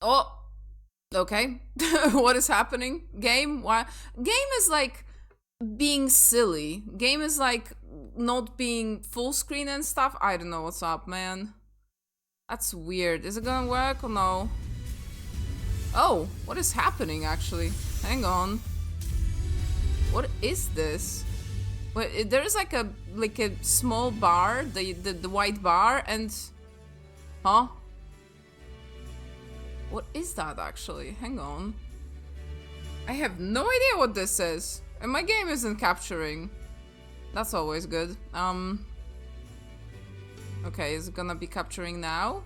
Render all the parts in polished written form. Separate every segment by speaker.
Speaker 1: Oh, okay. What is happening? Game? Why? Game is like being silly. Game is like not being full screen and stuff. I don't know what's up, man. That's weird. Is it gonna work or no? Oh, what is happening actually? Hang on. What is this? Wait, there is like a small bar, the white bar, and huh? What is that actually? Hang on. I have no idea what this is, and my game isn't capturing. That's always good. Okay, is it gonna be capturing now?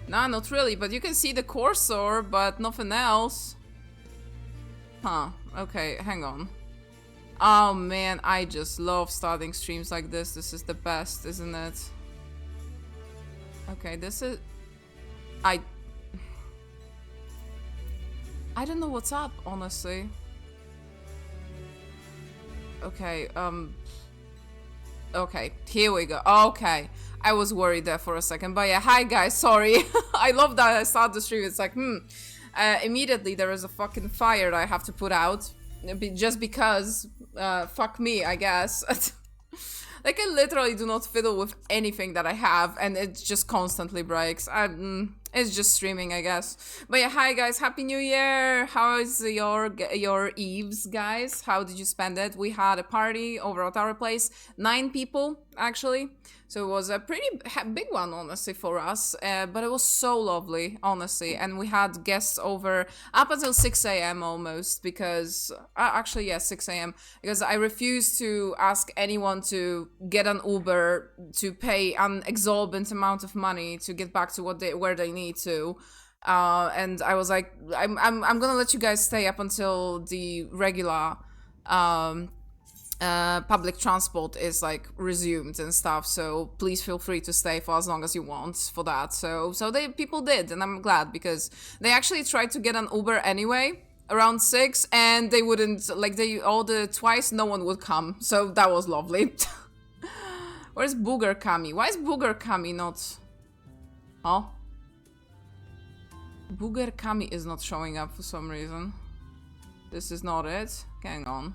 Speaker 1: Nah, not really, but you can see the cursor, but nothing else. Huh, okay, hang on. Oh man, I just love starting streams like this. This is the best, isn't it? Okay, this is... I don't know what's up, honestly. Okay, okay, here we go. Okay, I was worried there for a second, but yeah, hi guys, sorry. I love that I start the stream, it's like, immediately there is a fucking fire that I have to put out. Just because, fuck me, I guess. Like, I literally do not fiddle with anything that I have, and it just constantly breaks. It's just streaming, I guess. But yeah, hi guys, Happy New Year! How is your eves, guys? How did you spend it? We had a party over at our place. 9 people, actually. So it was a pretty big one, honestly, for us. But it was so lovely, honestly. And we had guests over up until 6 a.m. almost, because... actually, yeah, 6 a.m. Because I refused to ask anyone to get an Uber to pay an exorbitant amount of money to get back to where they need to. And I was like, I'm gonna let you guys stay up until the regular... public transport is like resumed and stuff, so please feel free to stay for as long as you want for that. So people did, and I'm glad, because they actually tried to get an Uber anyway around 6, and they wouldn't, like, they ordered twice, no one would come, so that was lovely. Where's Booger Kami? Why is Booger Kami not... Huh? Booger Kami is not showing up for some reason. This is not it. Hang on.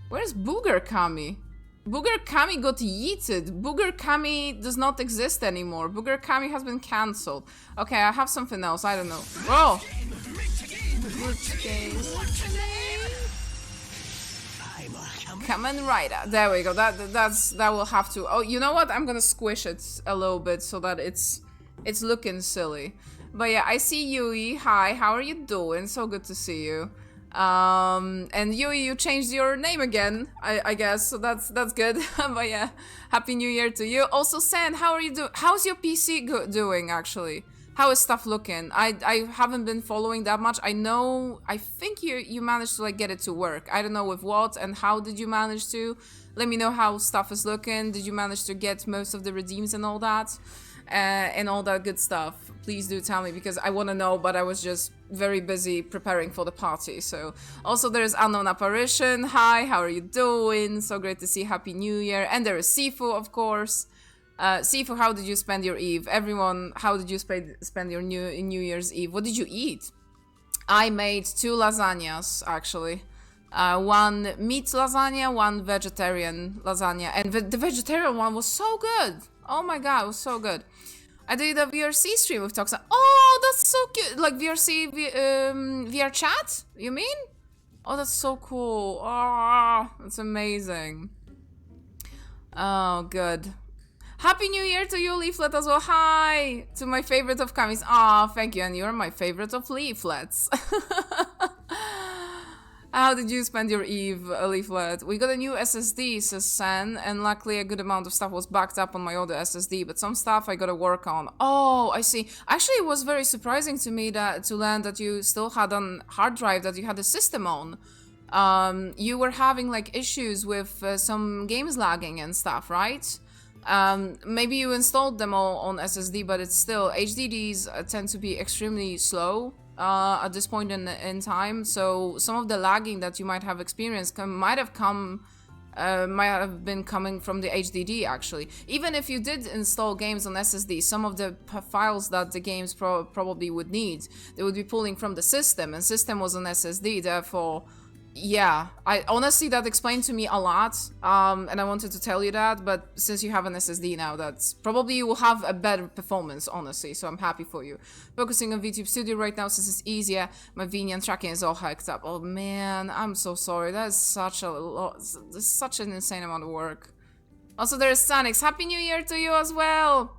Speaker 1: Where's Booger Kami? Booger Kami got yeeted. Booger Kami does not exist anymore. Booger Kami has been cancelled. Okay, I have something else. I don't know. Whoa! Kamen Rider. There we go. That will have to... Oh, you know what? I'm gonna squish it a little bit so that it's looking silly. But yeah, I see Yui. Hi, how are you doing? So good to see you. And you changed your name again, I guess, so that's good. But yeah, Happy New Year to you. Also, San, how are you doing? How's your PC doing, actually? How is stuff looking? I haven't been following that much. I think you managed to, like, get it to work. I don't know with what, and how did you manage to? Let me know how stuff is looking. Did you manage to get most of the redeems and all that? And all that good stuff. Please do tell me, because I want to know, but I was just very busy preparing for the party. So also there's Unknown Apparition. Hi, how are you doing? So great to see. Happy New Year. And there is Sifu, of course. Sifu, how did you spend your Eve? Everyone, how did you spend your New Year's Eve? What did you eat? I made 2 lasagnas, actually. One meat lasagna, one vegetarian lasagna, and the vegetarian one was so good. Oh my god, it was so good. I did a VRC stream with Toxa. Oh, that's so cute. Like VRC, VR chat, you mean? Oh, that's so cool. Oh, that's amazing. Oh, good. Happy New Year to you, Leaflet, as well. Hi to my favorite of Kamis. Oh, thank you. And you're my favorite of Leaflets. How did you spend your Eve, Leaflet? We got a new SSD, says Sen, and luckily a good amount of stuff was backed up on my older SSD, but some stuff I gotta work on. Oh, I see. Actually, it was very surprising to me to learn that you still had on hard drive that you had a system on. You were having, like, issues with some games lagging and stuff, right? Maybe you installed them all on SSD, but it's still... HDDs tend to be extremely slow. At this point in time, so some of the lagging that you might have experienced might have come might have been coming from the HDD actually. Even if you did install games on SSD, some of the files that the games probably would need, they would be pulling from the system, and system was on SSD, therefore, yeah, I honestly, that explained to me a lot, and I wanted to tell you that, but since you have an SSD now, that's probably you will have a better performance, honestly, so I'm happy for you. Focusing on VTube Studio right now since it's easier, my VNyan tracking is all hacked up. Oh man, I'm so sorry, that is such a lot, such an insane amount of work. Also, there's Sanix, Happy New Year to you as well!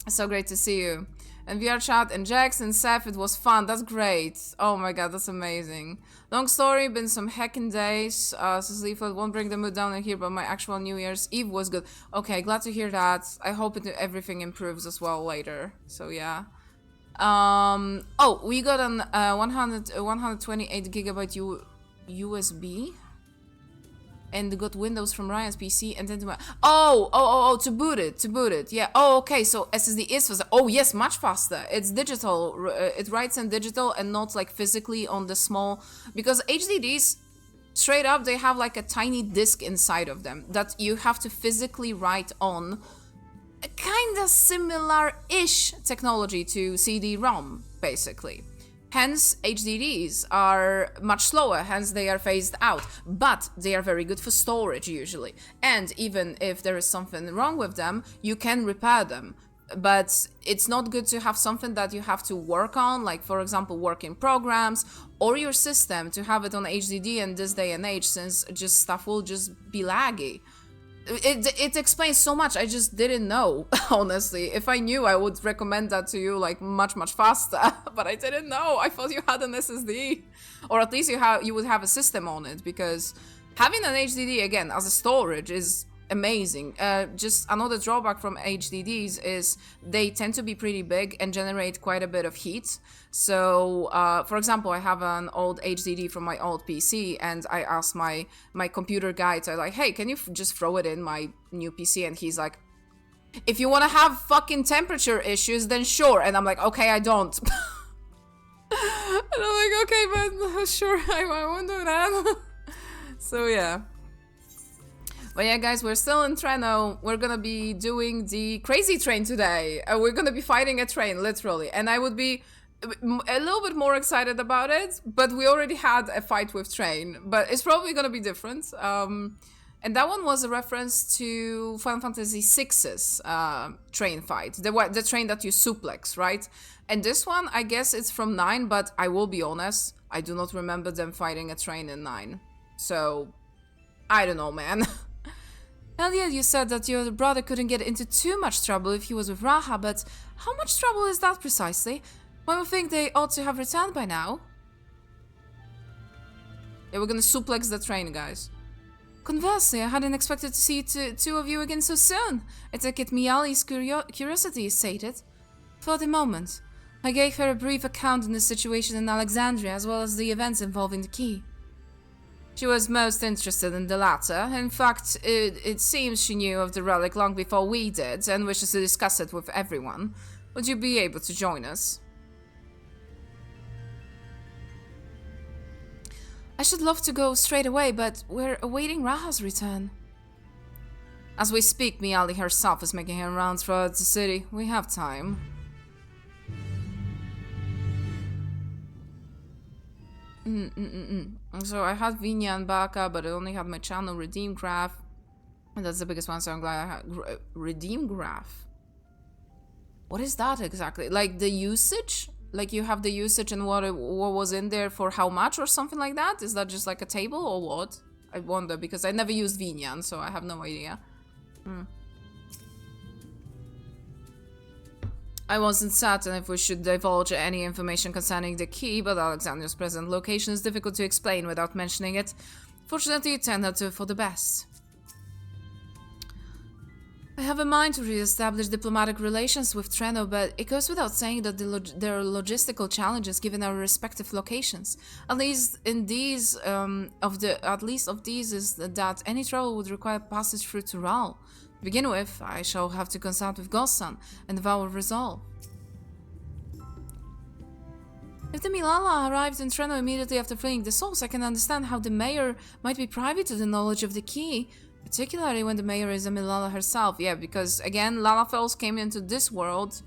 Speaker 1: So great to see you. And VR chat and Jax and Seth, it was fun, that's great. Oh my god, that's amazing. Long story, been some heckin' days, so Sleaford won't bring the mood down in here, but my actual New Year's Eve was good. Okay, glad to hear that. I hope everything improves as well later, so yeah. Oh, we got an 128 gigabyte USB. And got Windows from Ryan's PC and then to my... to boot it, yeah. Oh, okay, so SSD is faster. Oh, yes, much faster. It's digital, it writes in digital and not like physically on the small... Because HDDs, straight up, they have like a tiny disk inside of them that you have to physically write on. A kinda similar-ish technology to CD-ROM, basically. Hence, HDDs are much slower, hence they are phased out, but they are very good for storage usually. And even if there is something wrong with them, you can repair them. But it's not good to have something that you have to work on, like for example working programs or your system, to have it on HDD in this day and age, since just stuff will just be laggy. It explains so much, I just didn't know, honestly. If I knew, I would recommend that to you like much faster, but I didn't know. I thought you had an SSD, or at least you would have a system on it, because having an HDD again as a storage is amazing. Just another drawback from HDDs is they tend to be pretty big and generate quite a bit of heat. So, for example, I have an old HDD from my old PC, and I asked my computer guy to like, hey, can you just throw it in my new PC? And he's like, if you want to have fucking temperature issues, then sure. And I'm like, okay, I don't. And I'm like, okay, but sure, I won't do that. So yeah. But yeah, guys, we're still in Treno. We're gonna be doing the crazy train today. We're gonna be fighting a train, literally. And I would be a little bit more excited about it, but we already had a fight with train. But it's probably gonna be different. And that one was a reference to Final Fantasy VI's train fight. The train that you suplex, right? And this one, I guess it's from 9, but I will be honest, I do not remember them fighting a train in 9. So, I don't know, man. Earlier you said that your brother couldn't get into too much trouble if he was with Raha, but how much trouble is that precisely? One would think they ought to have returned by now. Yeah, we're gonna suplex the train, guys. Conversely, I hadn't expected to see two of you again so soon. I take it Miali's curiosity is sated. For the moment, I gave her a brief account of the situation in Alexandria, as well as the events involving the key. She was most interested in the latter. In fact, it seems she knew of the relic long before we did, and wishes to discuss it with everyone. Would you be able to join us? I should love to go straight away, but we're awaiting Raha's return. As we speak, Miali herself is making her rounds throughout the city. We have time. So I had Vinya and Baka, but I only had my channel Redeem Graph. And that's the biggest one, so I'm glad I had Redeem Graph. What is that exactly? Like the usage? Like you have the usage and what was in there for how much or something like that? Is that just like a table or what? I wonder, because I never used Vinyan, so I have no idea. I wasn't certain if we should divulge any information concerning the key, but Alexander's present location is difficult to explain without mentioning it. Fortunately, it turned out for the best. I have a mind to re-establish diplomatic relations with Treno, but it goes without saying that there are logistical challenges given our respective locations. At least of these is that any travel would require passage through Tural. To begin with, I shall have to consult with Gossan and vow a resolve. If the Milala arrived in Treno immediately after fleeing the souls, I can understand how the mayor might be privy to the knowledge of the key. Particularly when the mayor is Lala herself. Yeah, because again, Lalafels came into this world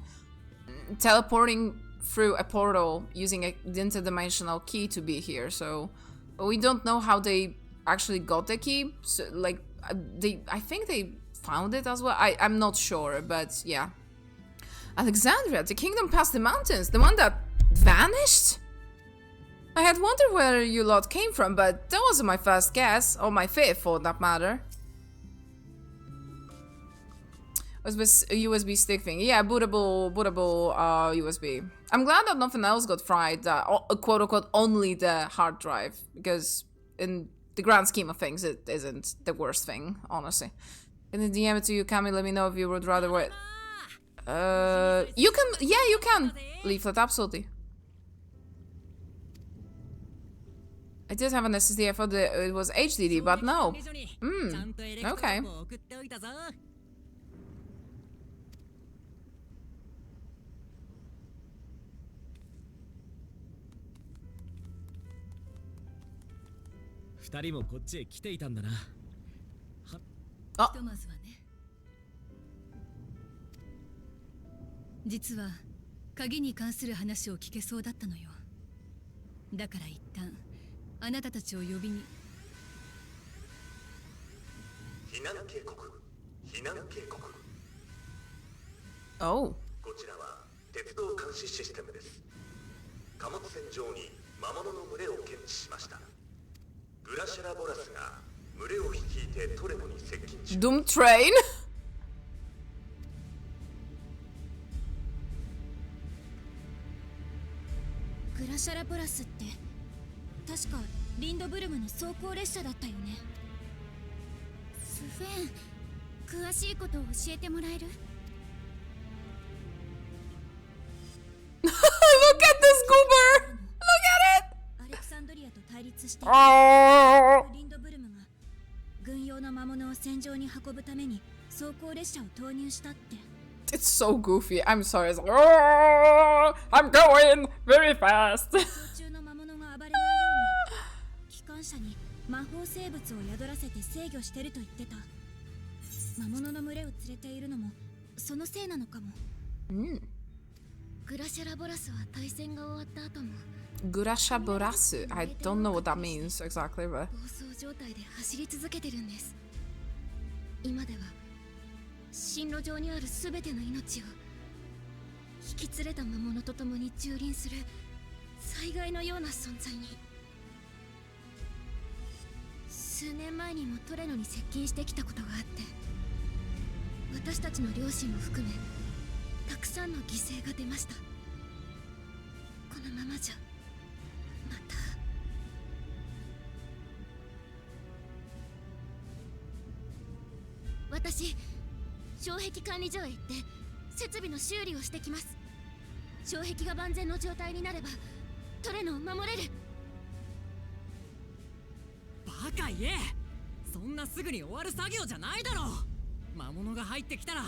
Speaker 1: teleporting through a portal using the interdimensional key to be here. So we don't know how they actually got the key. So, like, I think they found it as well. I'm not sure, but yeah. Alexandria, the kingdom past the mountains, the one that vanished? I had wondered where you lot came from, but that wasn't my first guess, or my fifth for that matter. USB stick thing. Yeah, bootable USB. I'm glad that nothing else got fried, quote unquote, only the hard drive, because in the grand scheme of things, it isn't the worst thing, honestly. In the DM it to you, Camille, let me know if you would rather wait. You can, yeah, you can. Leaflet, absolutely. I did have an SSD, I thought it was HDD, but no. Okay. Oh.
Speaker 2: 実は鍵に関する話を聞けそうだったのよ。だから一旦あなたたちを呼びに。
Speaker 3: 避難警告。避難警告。
Speaker 1: Oh.
Speaker 3: こちらは鉄道監視システムです。貨物船上に魔物の群れを検知しました。グラシャラボラスが群れを率いてトレノに接近中。
Speaker 1: Dawntrail?
Speaker 2: グラシャラボラスって確かリンドブルムの走行列車だったよね。スフェン、詳しいことを教えてもらえる？
Speaker 1: Look at this goober! Look at it!
Speaker 2: アレクサンドリアと対立している
Speaker 1: Oh.
Speaker 2: リンドブルムが軍用の魔物を戦場に運ぶために走行列車を投入したって。
Speaker 1: It's so goofy. I'm sorry. It's like, oh, I'm going very fast.
Speaker 2: 途中の魔物が暴れないように機関車に魔法生物を宿らせて制御してると言ってた。魔物の群れを連れているのもそのせいなのかも。グラシャラボラスは対戦が終わった後も
Speaker 1: Gurashaborasu. I don't know what that means exactly, but
Speaker 2: 暴走状態で走り続けてるんです。今では進路上にあるすべての命を引き連れた魔物と共に蹂躙する災害のような存在に。数年前にもトレノに接近してきたことがあって、私たちの両親も含めたくさんの犠牲が出ました。このままじゃまた。私、障壁管理所へ行って設備の修理をしてきます。障壁が万全の状態になればトレノを守れる。
Speaker 4: バカ言え、そんなすぐに終わる作業じゃないだろう。魔物が入ってきたら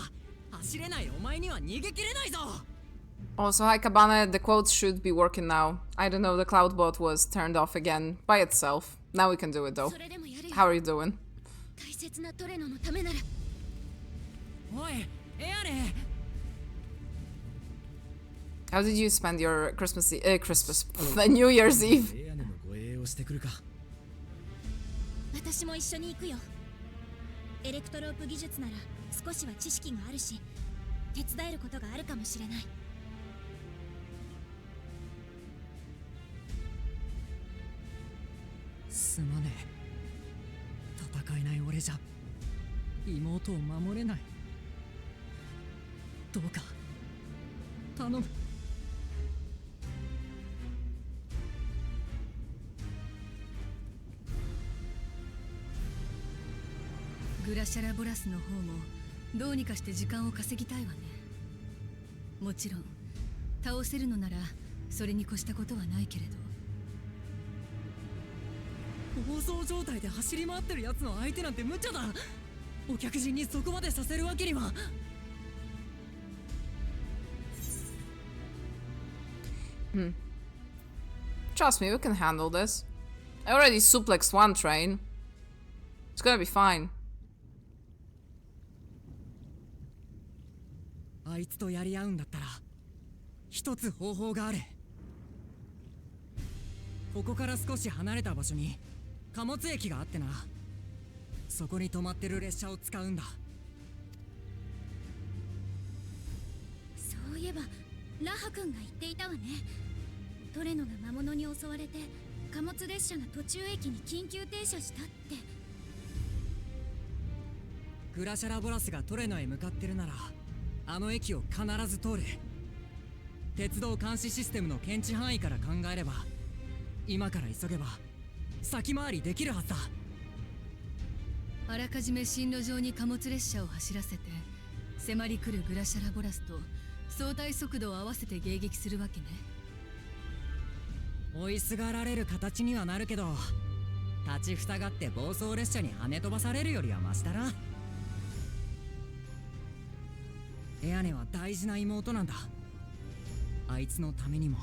Speaker 4: 走れないお前には逃げ切れないぞ。
Speaker 1: also, hi Cabana, the quotes should be working now. I don't know, the cloud bot was turned off again by itself. Now we can do it though. How are you doing?
Speaker 2: 大切なトレノのためなら。
Speaker 4: おい、エアレ。
Speaker 1: How did you spend your New Year's Eve?
Speaker 4: エアネの護衛をしてくるか。
Speaker 2: 私も一緒に行くよ。エレクトロープ技術なら少しは知識があるし、手伝えることがあるかもしれない。
Speaker 4: すまねえ。戦えない俺じゃ妹を守れない。どうか頼む。
Speaker 2: グラシャラボラスの方もどうにかして時間を稼ぎたいわね。もちろん倒せるのならそれに越したことはないけれど。
Speaker 4: 暴走状態で走り回ってるやつの相手なんて無茶だ。お客人にそこまでさせるわけには。
Speaker 1: Trust me, we can handle this. I already suplexed one train. It's gonna be fine.
Speaker 4: あいつとやり合うんだったら一つ方法がある。ここから少し離れた場所に貨物駅があってな、そこに止まってる列車を使うんだ。
Speaker 2: そういえばラハ君が言っていたわね。トレノが魔物に襲われて貨物列車が途中駅に緊急停車したって。
Speaker 4: グラシャラボラスがトレノへ向かってるならあの駅を必ず通る。鉄道監視システムの検知範囲から考えれば今から急げば先回りできるはずだ。
Speaker 5: あらかじめ進路上に貨物列車を走らせて迫り来るグラシャラボラスと相対速度を合わせて迎撃するわけね。
Speaker 4: 追いすがられる形にはなるけど、立ちふさがって暴走列車に跳ね飛ばされるよりはマシだな。エアネは大事な妹なんだ。あいつのためにも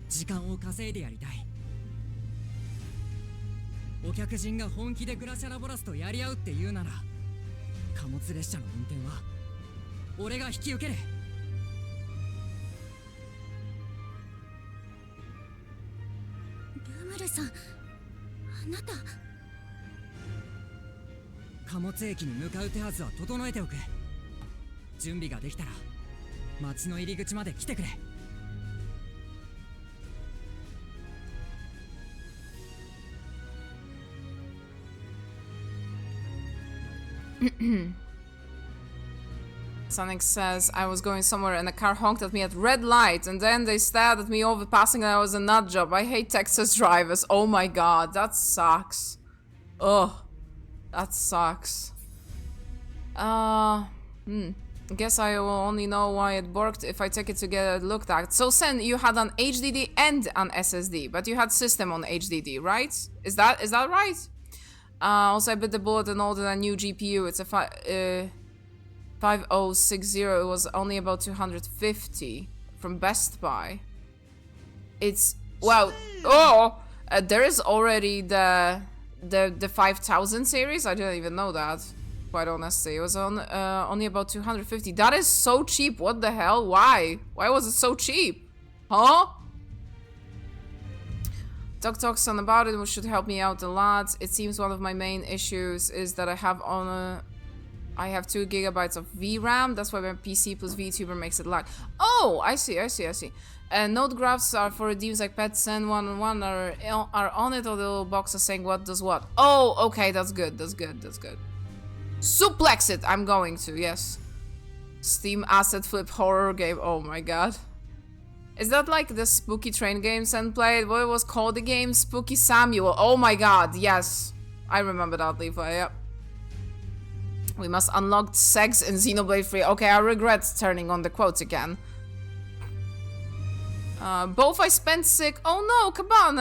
Speaker 4: 時間を稼いでやりたい。お客人が本気でグラシャラボラスとやり合うって言うなら貨物列車の運転は俺が引き受ける。
Speaker 2: ルムルさん、あなた。
Speaker 4: 貨物駅に向かう手はずは整えておく。準備ができたら町の入り口まで来てくれ。
Speaker 1: Sonic says I was going somewhere and a car honked at me at red light and then they stared at me overpassing and I was a nut job. I hate Texas drivers. Oh my god, that sucks. Ugh, that sucks. Guess I will only know why it worked if I take it to get it looked at. So Sen, you had an HDD and an SSD, but you had system on HDD, right? Is that right? Also, I bit the bullet and ordered a new GPU. It's a 5060. It was only about 250 from Best Buy. It's wow. Oh, there is already the 5000 series. I didn't even know that. Quite honestly, it was on only about 250. That is so cheap. What the hell? Why? Why was it so cheap? Huh? Doc talks on about it, which should help me out a lot. It seems one of my main issues is that I have 2 gigabytes of VRAM. That's why my PC plus VTuber makes it lag. Oh, I see. Node graphs are for redeems like pet send 111 are on it, or the little box is saying what does what. Oh, okay, that's good. Suplex it. I'm going to, yes. Steam asset flip horror game. Oh my god. Is that like the Spooky Train games and played? What was called the game? Spooky Samuel. Oh my god, yes. I remember that, Levi, yep. We must unlock sex in Xenoblade 3. Okay, I regret turning on the quotes again. Both I spent sick. Oh no, come on.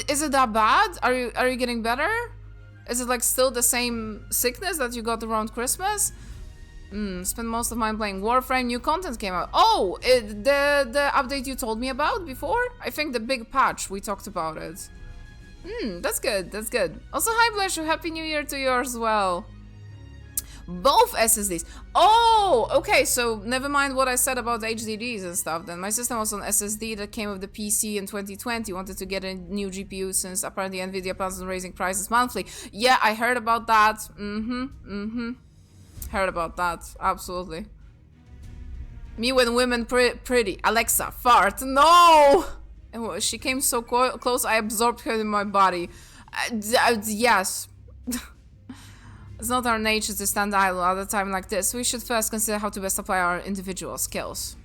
Speaker 1: Is it that bad? Are you getting better? Is it like still the same sickness that you got around Christmas? Spent most of mine playing Warframe. New content came out. Oh, the update you told me about before? I think the big patch, we talked about it. That's good. Also, hi Bleshu, Happy New Year to yours as well. Both SSDs. Oh, okay, so never mind what I said about HDDs and stuff then. My system was on SSD that came with the PC in 2020. Wanted to get a new GPU since apparently Nvidia plans on raising prices monthly. Yeah, I heard about that. Heard about that, absolutely. Me when women pretty. Alexa, fart. No! And she came so close, I absorbed her in my body. Yes. It's not our nature to stand idle at a time like this. We should first consider how to best apply our individual skills.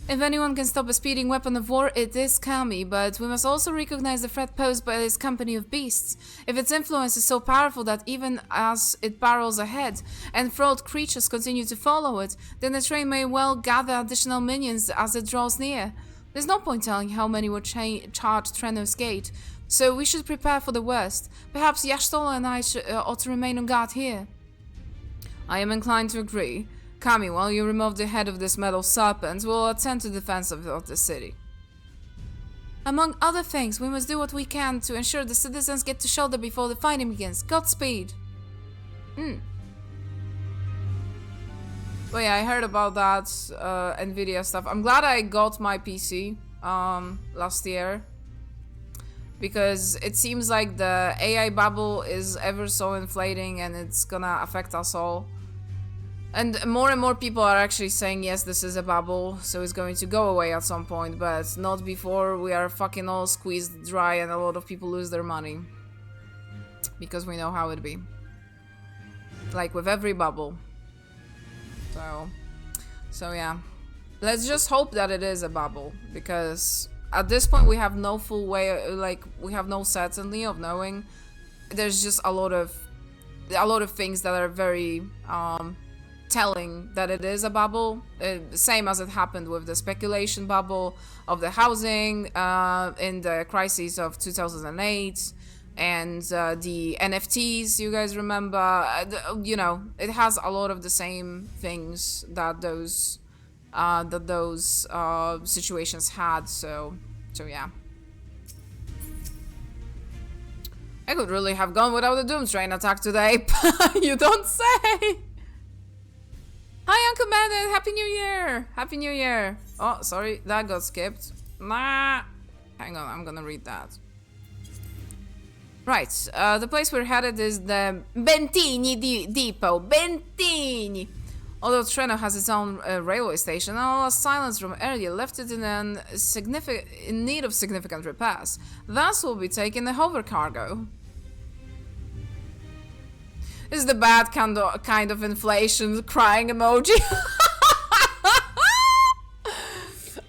Speaker 1: If anyone can stop a speeding weapon of war, it is Kami, but we must also recognize the threat posed by this company of beasts. If its influence is so powerful that even as it barrels ahead, enthralled creatures continue to follow it, then the train may well gather additional minions as it draws near. There's no point telling how many will charge Treno's gate, so we should prepare for the worst. Perhaps Yashtola and I ought to remain on guard here. I am inclined to agree. Kami, while you remove the head of this metal serpent, we'll attend to the defense of the city. Among other things, we must do what we can to ensure the citizens get to shelter before the fighting begins. Godspeed! But yeah, I heard about that Nvidia stuff. I'm glad I got my PC last year, because it seems like the AI bubble is ever so inflating and it's gonna affect us all. And more people are actually saying, yes, this is a bubble, so it's going to go away at some point, but not before we are fucking all squeezed dry and a lot of people lose their money. Because we know how it be. Like with every bubble. So yeah. Let's just hope that it is a bubble, because at this point we have no full way, like we have no certainty of knowing. There's just a lot of things that are very telling that it is a bubble, same as it happened with the speculation bubble of the housing in the crisis of 2008, and the NFTs, you guys remember, you know, it has a lot of the same things that those situations had, so yeah. I could really have gone without a Dawntrail attack today. You don't say! Hi, Uncle Bandit! Happy New Year! Happy New Year! Oh, sorry, that got skipped. Nah! Hang on, I'm gonna read that. Right, the place we're headed is the Bentini Depot. Bentini! Although Treno has its own railway station, all our silence from earlier left it in need of significant repairs. Thus, we'll be taking the hover cargo. This is the bad kind of inflation crying emoji.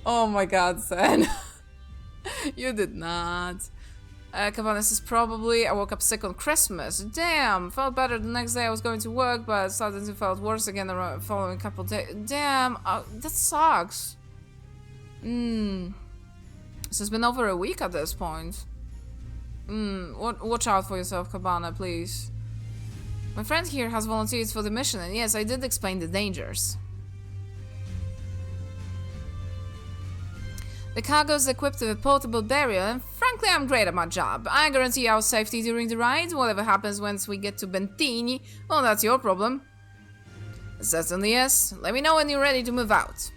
Speaker 1: Oh my god, Sen. You did not. Cabanas is probably, I woke up sick on Christmas. Damn, felt better the next day I was going to work, but suddenly felt worse again the following couple days. Damn, that sucks. So it's been over a week at this point. Watch out for yourself, Cabana, please. My friend here has volunteered for the mission, and yes, I did explain the dangers. The cargo is equipped with a portable barrier, and frankly, I'm great at my job. I guarantee our safety during the ride. Whatever happens once we get to Bentini, well, that's your problem. Certainly yes. Let me know when you're ready to move out.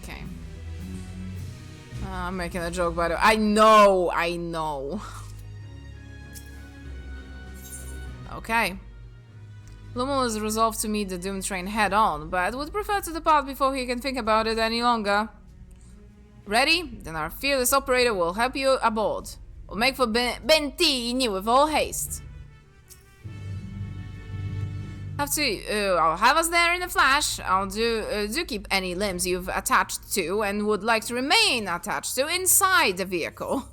Speaker 1: Okay. I'm making a joke, by the way. I know. Okay. Lumel is resolved to meet the Dawntrail head-on, but would prefer to depart before he can think about it any longer. Ready? Then our fearless operator will help you aboard. We'll make for Bentini with all haste. I'll have us there in a flash. I'll do keep any limbs you've attached to and would like to remain attached to inside the vehicle.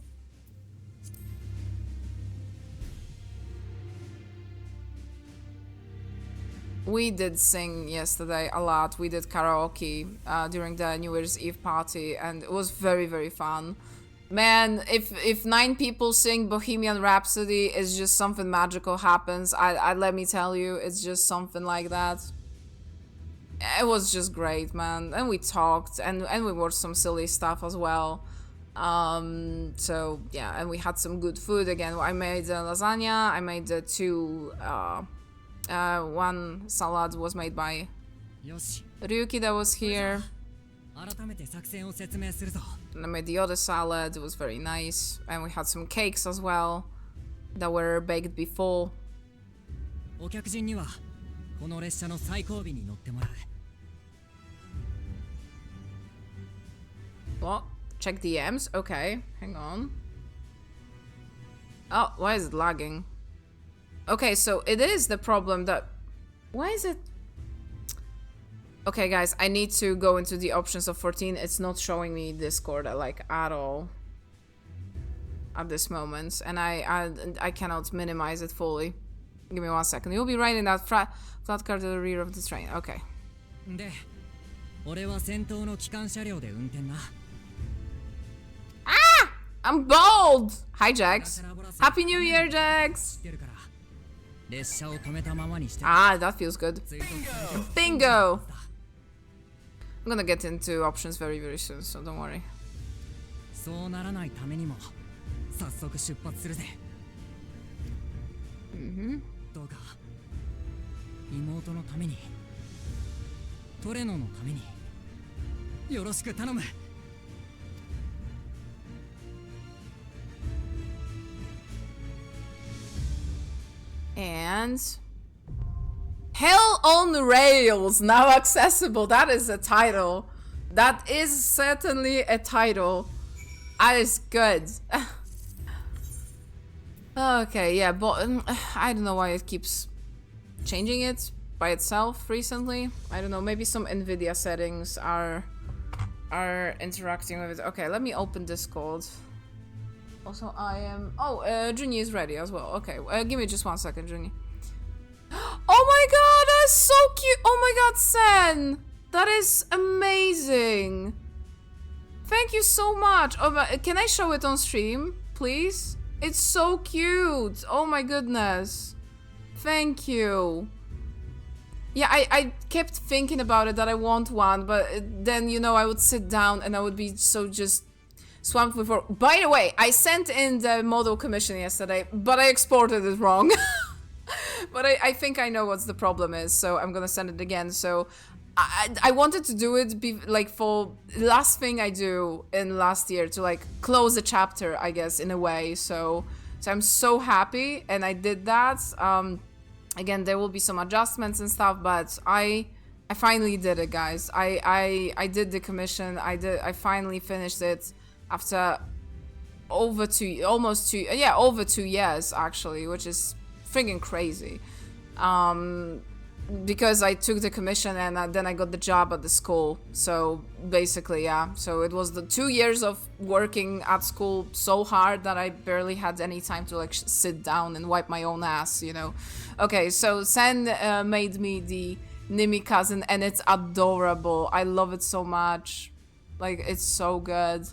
Speaker 1: We did sing yesterday a lot. We did karaoke during the New Year's Eve party, and it was very, very fun. Man, if 9 people sing Bohemian Rhapsody, it's just something magical happens. Let me tell you, it's just something like that. It was just great, man. And we talked, and we watched some silly stuff as well. So yeah, and we had some good food again. I made lasagna. I made 2. One salad was made by Ryuki that was here. And I made the other salad, it was very nice. And we had some cakes as well that were baked before. What? Check DMs? Okay, hang on. Oh, why is it lagging? Okay, so it is the problem that... Why is it... Okay, guys, I need to go into the options of 14. It's not showing me Discord, like, at all. At this moment. And I cannot minimize it fully. Give me 1 second. You'll be riding that flat car to the rear of the train. Okay. Ah! I'm bold! Hi, Jax. Happy New Year, Jax! Ah, that feels good. Bingo! I'm gonna get into options very, very soon, so don't worry.
Speaker 4: どうか妹のためにトレノのためによろしく頼む。
Speaker 1: And Hell on Rails now accessible. That is a title. That is certainly a title. That is good. Okay, yeah, but I don't know why it keeps changing it by itself recently. I don't know, maybe some NVIDIA settings are interacting with it. Okay, let me open Discord. Also, I am... Oh, Junie is ready as well. Okay, give me just 1 second, Junie. Oh my god, that's so cute! Oh my god, Sen! That is amazing! Thank you so much! Oh, can I show it on stream, please? It's so cute! Oh my goodness. Thank you. Yeah, I kept thinking about it that I want one, but then, you know, I would sit down and I would be so just swamped with work. By the way, I sent in the model commission yesterday, but I exported it wrong. But I think I know what the problem is, so I'm gonna send it again. So I wanted to do it like for last thing I do in last year to like close a chapter, I guess, in a way. So I'm so happy, and I did that. Again, there will be some adjustments and stuff, but I finally did it, guys. I did the commission. I finally finished it after over 2 years actually, which is friggin' crazy. Because I took the commission and then I got the job at the school. So basically, yeah. So it was the 2 years of working at school so hard that I barely had any time to like sit down and wipe my own ass, you know. Okay, so Sen made me the Nimi cousin and it's adorable. I love it so much. Like, it's so good.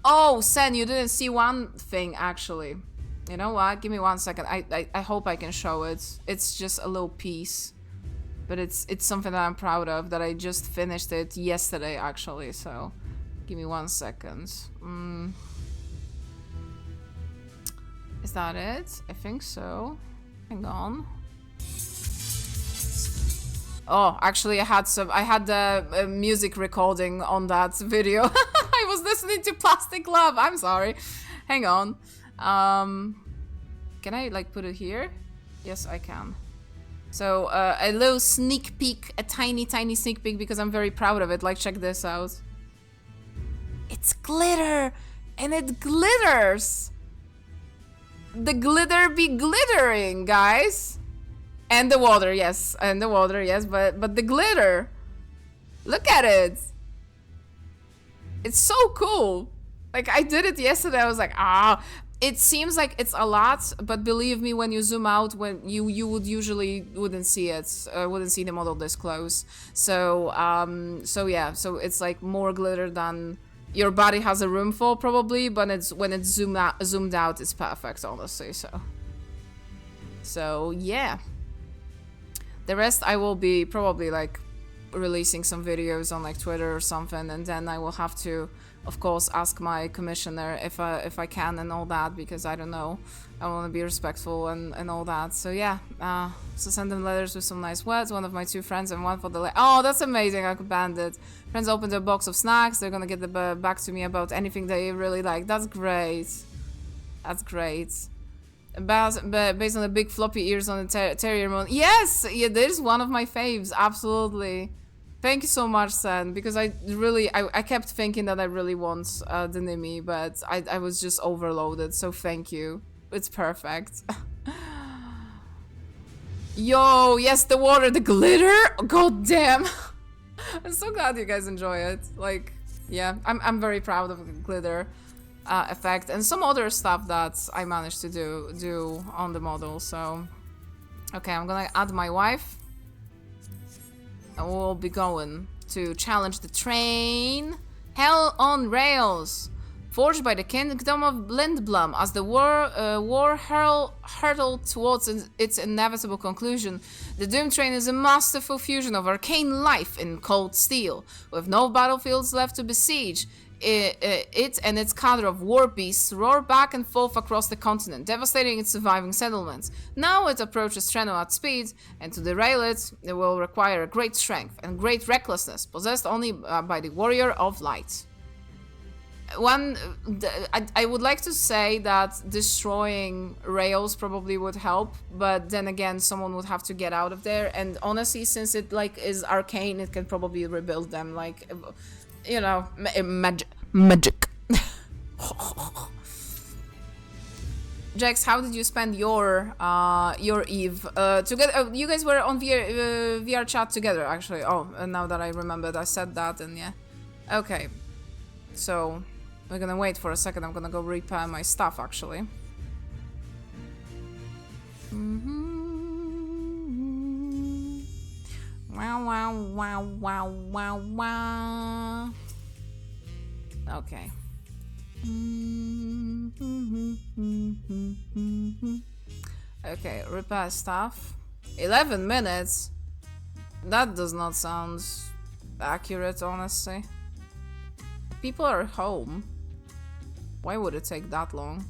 Speaker 1: Oh, Sen, you didn't see one thing actually. You know what? Give me 1 second. I hope I can show it. It's just a little piece. But it's something that I'm proud of, that I just finished it yesterday actually, so give me 1 second. Is that it? I think so. Hang on. Oh, actually I had the music recording on that video. I was listening to Plastic Love. I'm sorry. Hang on. Can I like put it here? Yes, I can. So a little sneak peek, a tiny sneak peek, because I'm very proud of it. Like, check this out. It's glitter, and it glitters. The glitter be glittering, guys. And the water, yes, but the glitter. Look at it. It's so cool. Like, I did it yesterday. I was like, ah. It seems like it's a lot, but believe me, when you zoom out, when you wouldn't see it, wouldn't see the model this close. So yeah, so it's like more glitter than your body has a room for probably, but when it's zoomed out, it's perfect, honestly. So yeah. The rest I will be probably like releasing some videos on like Twitter or something, and then I will have to, of course, ask my commissioner if I can and all that, because I don't know. I want to be respectful and all that. So yeah, so send them letters with some nice words. One of my 2 friends and one for the... Oh, that's amazing. I could band it. Friends opened a box of snacks. They're gonna get back to me about anything they really like. That's great. That's great. Based on the big floppy ears on the terrier moon. Yes! Yeah, this is one of my faves. Absolutely. Thank you so much, Sen, because I kept thinking that I really want the Nimi, but I was just overloaded, so thank you. It's perfect. Yo, yes, the water, the glitter! God damn! I'm so glad you guys enjoy it. Like, yeah, I'm very proud of the glitter effect and some other stuff that I managed to do on the model, so... Okay, I'm gonna add my wife. And we'll be going to challenge the train. Hell on Rails! Forged by the Kingdom of Lindblom as the war hurtled towards its inevitable conclusion, the Doom Train is a masterful fusion of arcane life in cold steel. With no battlefields left to besiege, it and its cadre of war beasts roar back and forth across the continent, devastating its surviving settlements. Now it approaches Treno at speed, and to derail it, it will require great strength and great recklessness, possessed only by the warrior of light. I would like to say that destroying rails probably would help, but then again, someone would have to get out of there, and honestly, since it like is arcane, it can probably rebuild them, like, you know, magic. Jax, how did you spend your Eve? Together, you guys were on VR chat together, actually. Oh, and now that I remembered, I said that, and yeah. Okay, so we're gonna wait for a second. I'm gonna go repair my stuff, actually. Wow, wow, wow, wow, wow, wow. Okay. Okay, repair stuff. 11 minutes? That does not sound accurate, honestly. People are home. Why would it take that long?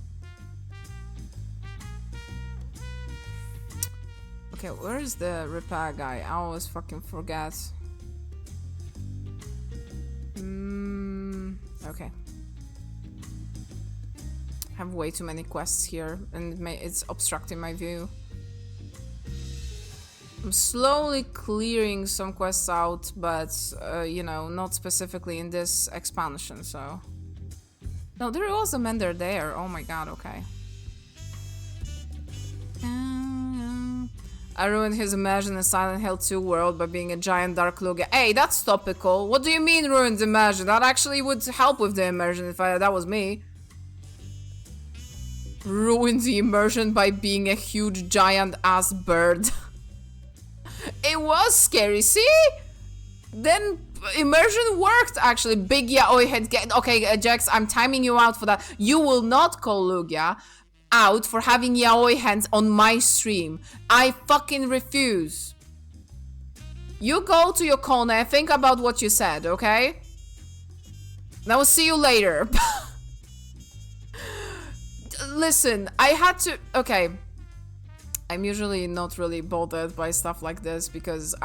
Speaker 1: Okay, where is the repair guy? I always fucking forget. Okay. I have way too many quests here, and it's obstructing my view. I'm slowly clearing some quests out, but, you know, not specifically in this expansion, so... No, there was a mender there. Oh my god, okay. I ruined his immersion in Silent Hill 2 world by being a giant dark Lugia. Hey, that's topical. What do you mean ruined immersion? That actually would help with the immersion if that was me. Ruined the immersion by being a huge giant ass bird. It was scary, see? Then immersion worked, actually. Big yaoi head. Okay, Jax, I'm timing you out for that. You will not call Lugia out for having yaoi hands on my stream. I fucking refuse. You go to your corner, think about what you said, okay? And I will see you later. Listen, I had to... Okay. I'm usually not really bothered by stuff like this because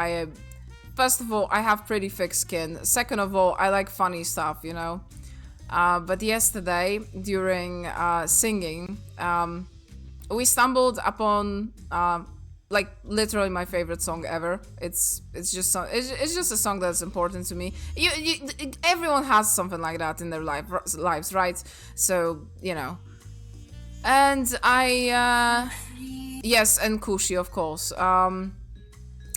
Speaker 1: first of all, I have pretty thick skin. Second of all, I like funny stuff, you know? But yesterday, during singing, we stumbled upon like literally my favorite song ever. It's just a song that's important to me. Everyone has something like that in their lives, right? So you know. And yes, and Kushi, of course.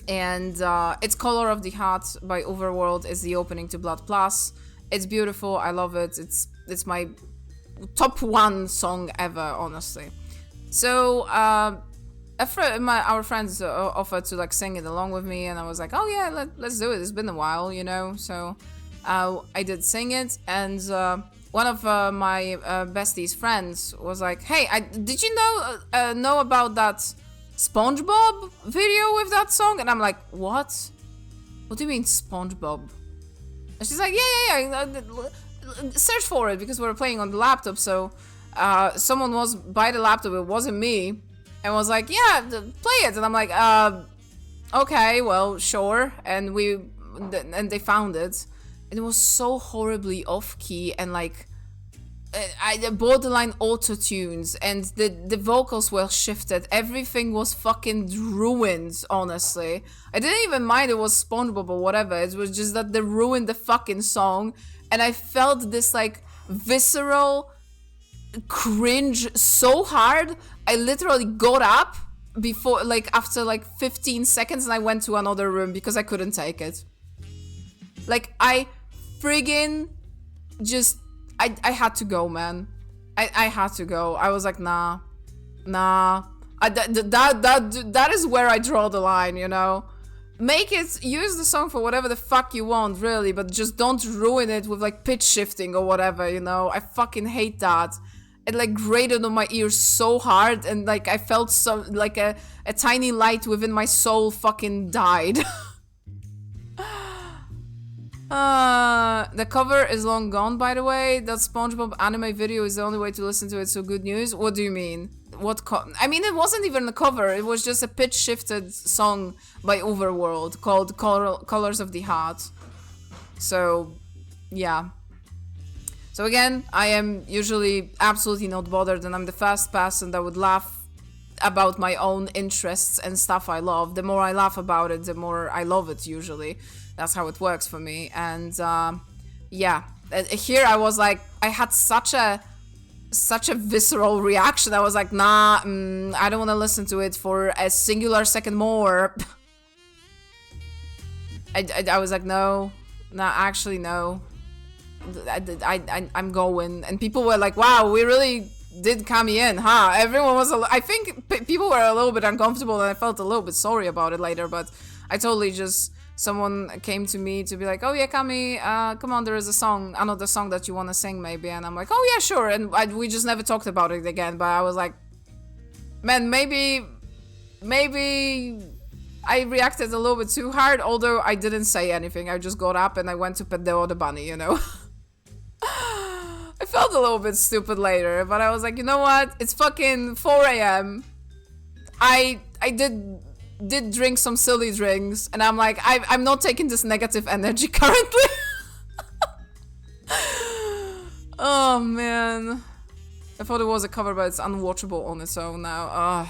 Speaker 1: And it's Color of the Heart by Overworld is the opening to Blood Plus. It's beautiful. I love it. It's my top 1 song ever, honestly. So our friends offered to like sing it along with me, and I was like, oh yeah, let's do it. It's been a while, you know. So I did sing it, and one of my bestie's friends was like, hey, did you know about that SpongeBob video with that song? And I'm like, what? What do you mean SpongeBob? And she's like, yeah. Search for it, because we were playing on the laptop, so someone was by the laptop, it wasn't me, and was like, yeah, play it. And I'm like, okay, well, sure. And they found it, and it was so horribly off-key and like borderline auto-tunes, and the vocals were shifted. Everything was fucking ruined, honestly. I didn't even mind it was SpongeBob or whatever. It was just that they ruined the fucking song, and I felt this like visceral cringe so hard. I literally got up before, like, after like 15 seconds, and I went to another room because I couldn't take it. Like, I friggin' just I had to go, man. I had to go. I was like, nah. That is where I draw the line, you know? Use the song for whatever the fuck you want, really, but just don't ruin it with like pitch shifting or whatever, you know? I fucking hate that. It like grated on my ears so hard, and like I felt so like a tiny light within my soul fucking died. The cover is long gone, by the way. That SpongeBob anime video is the only way to listen to it, so good news. What do you mean? I mean, it wasn't even a cover. It was just a pitch-shifted song by Overworld called Colors of the Heart. So, yeah. So again, I am usually absolutely not bothered, and I'm the first person that would laugh about my own interests and stuff I love. The more I laugh about it, the more I love it, usually. That's how it works for me. And yeah, here I was like, I had such a visceral reaction. I was like, nah, I don't want to listen to it for a singular second more. I was like, no, actually no. I'm going. And people were like, wow, we really did Kami in, huh? Everyone was, I think people were a little bit uncomfortable, and I felt a little bit sorry about it later, but I totally just, someone came to me to be like, oh yeah, Kami, come on, there is a song, another song that you want to sing maybe, and I'm like, oh yeah, sure, and we just never talked about it again, but I was like, man, maybe I reacted a little bit too hard, although I didn't say anything. I just got up and I went to pet the other bunny, you know? I felt a little bit stupid later, but I was like, you know what? It's fucking 4 a.m. I did drink some silly drinks, and I'm like, I'm not taking this negative energy currently. Oh, man. I thought it was a cover, but it's unwatchable on its own now.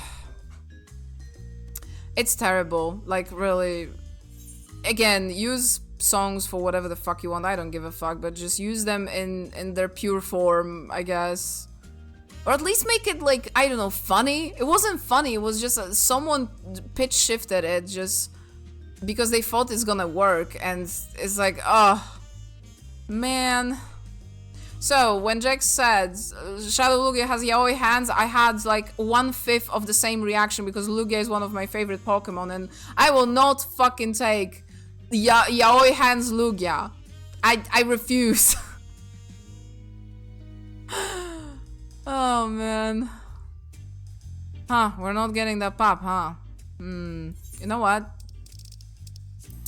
Speaker 1: It's terrible. Like, really. Again, use songs for whatever the fuck you want. I don't give a fuck, but just use them in their pure form, I guess. Or at least make it, like, I don't know, funny. It wasn't funny. It was just someone pitch shifted it just because they thought it's gonna work. And it's like, oh, man. So, when Jack said Shadow Lugia has yaoi hands, I had like 1/5 of the same reaction because Lugia is one of my favorite Pokemon, and I will not fucking take yaoi hands Lugia. I refuse. Oh, man. Huh, we're not getting that pop, huh? You know what?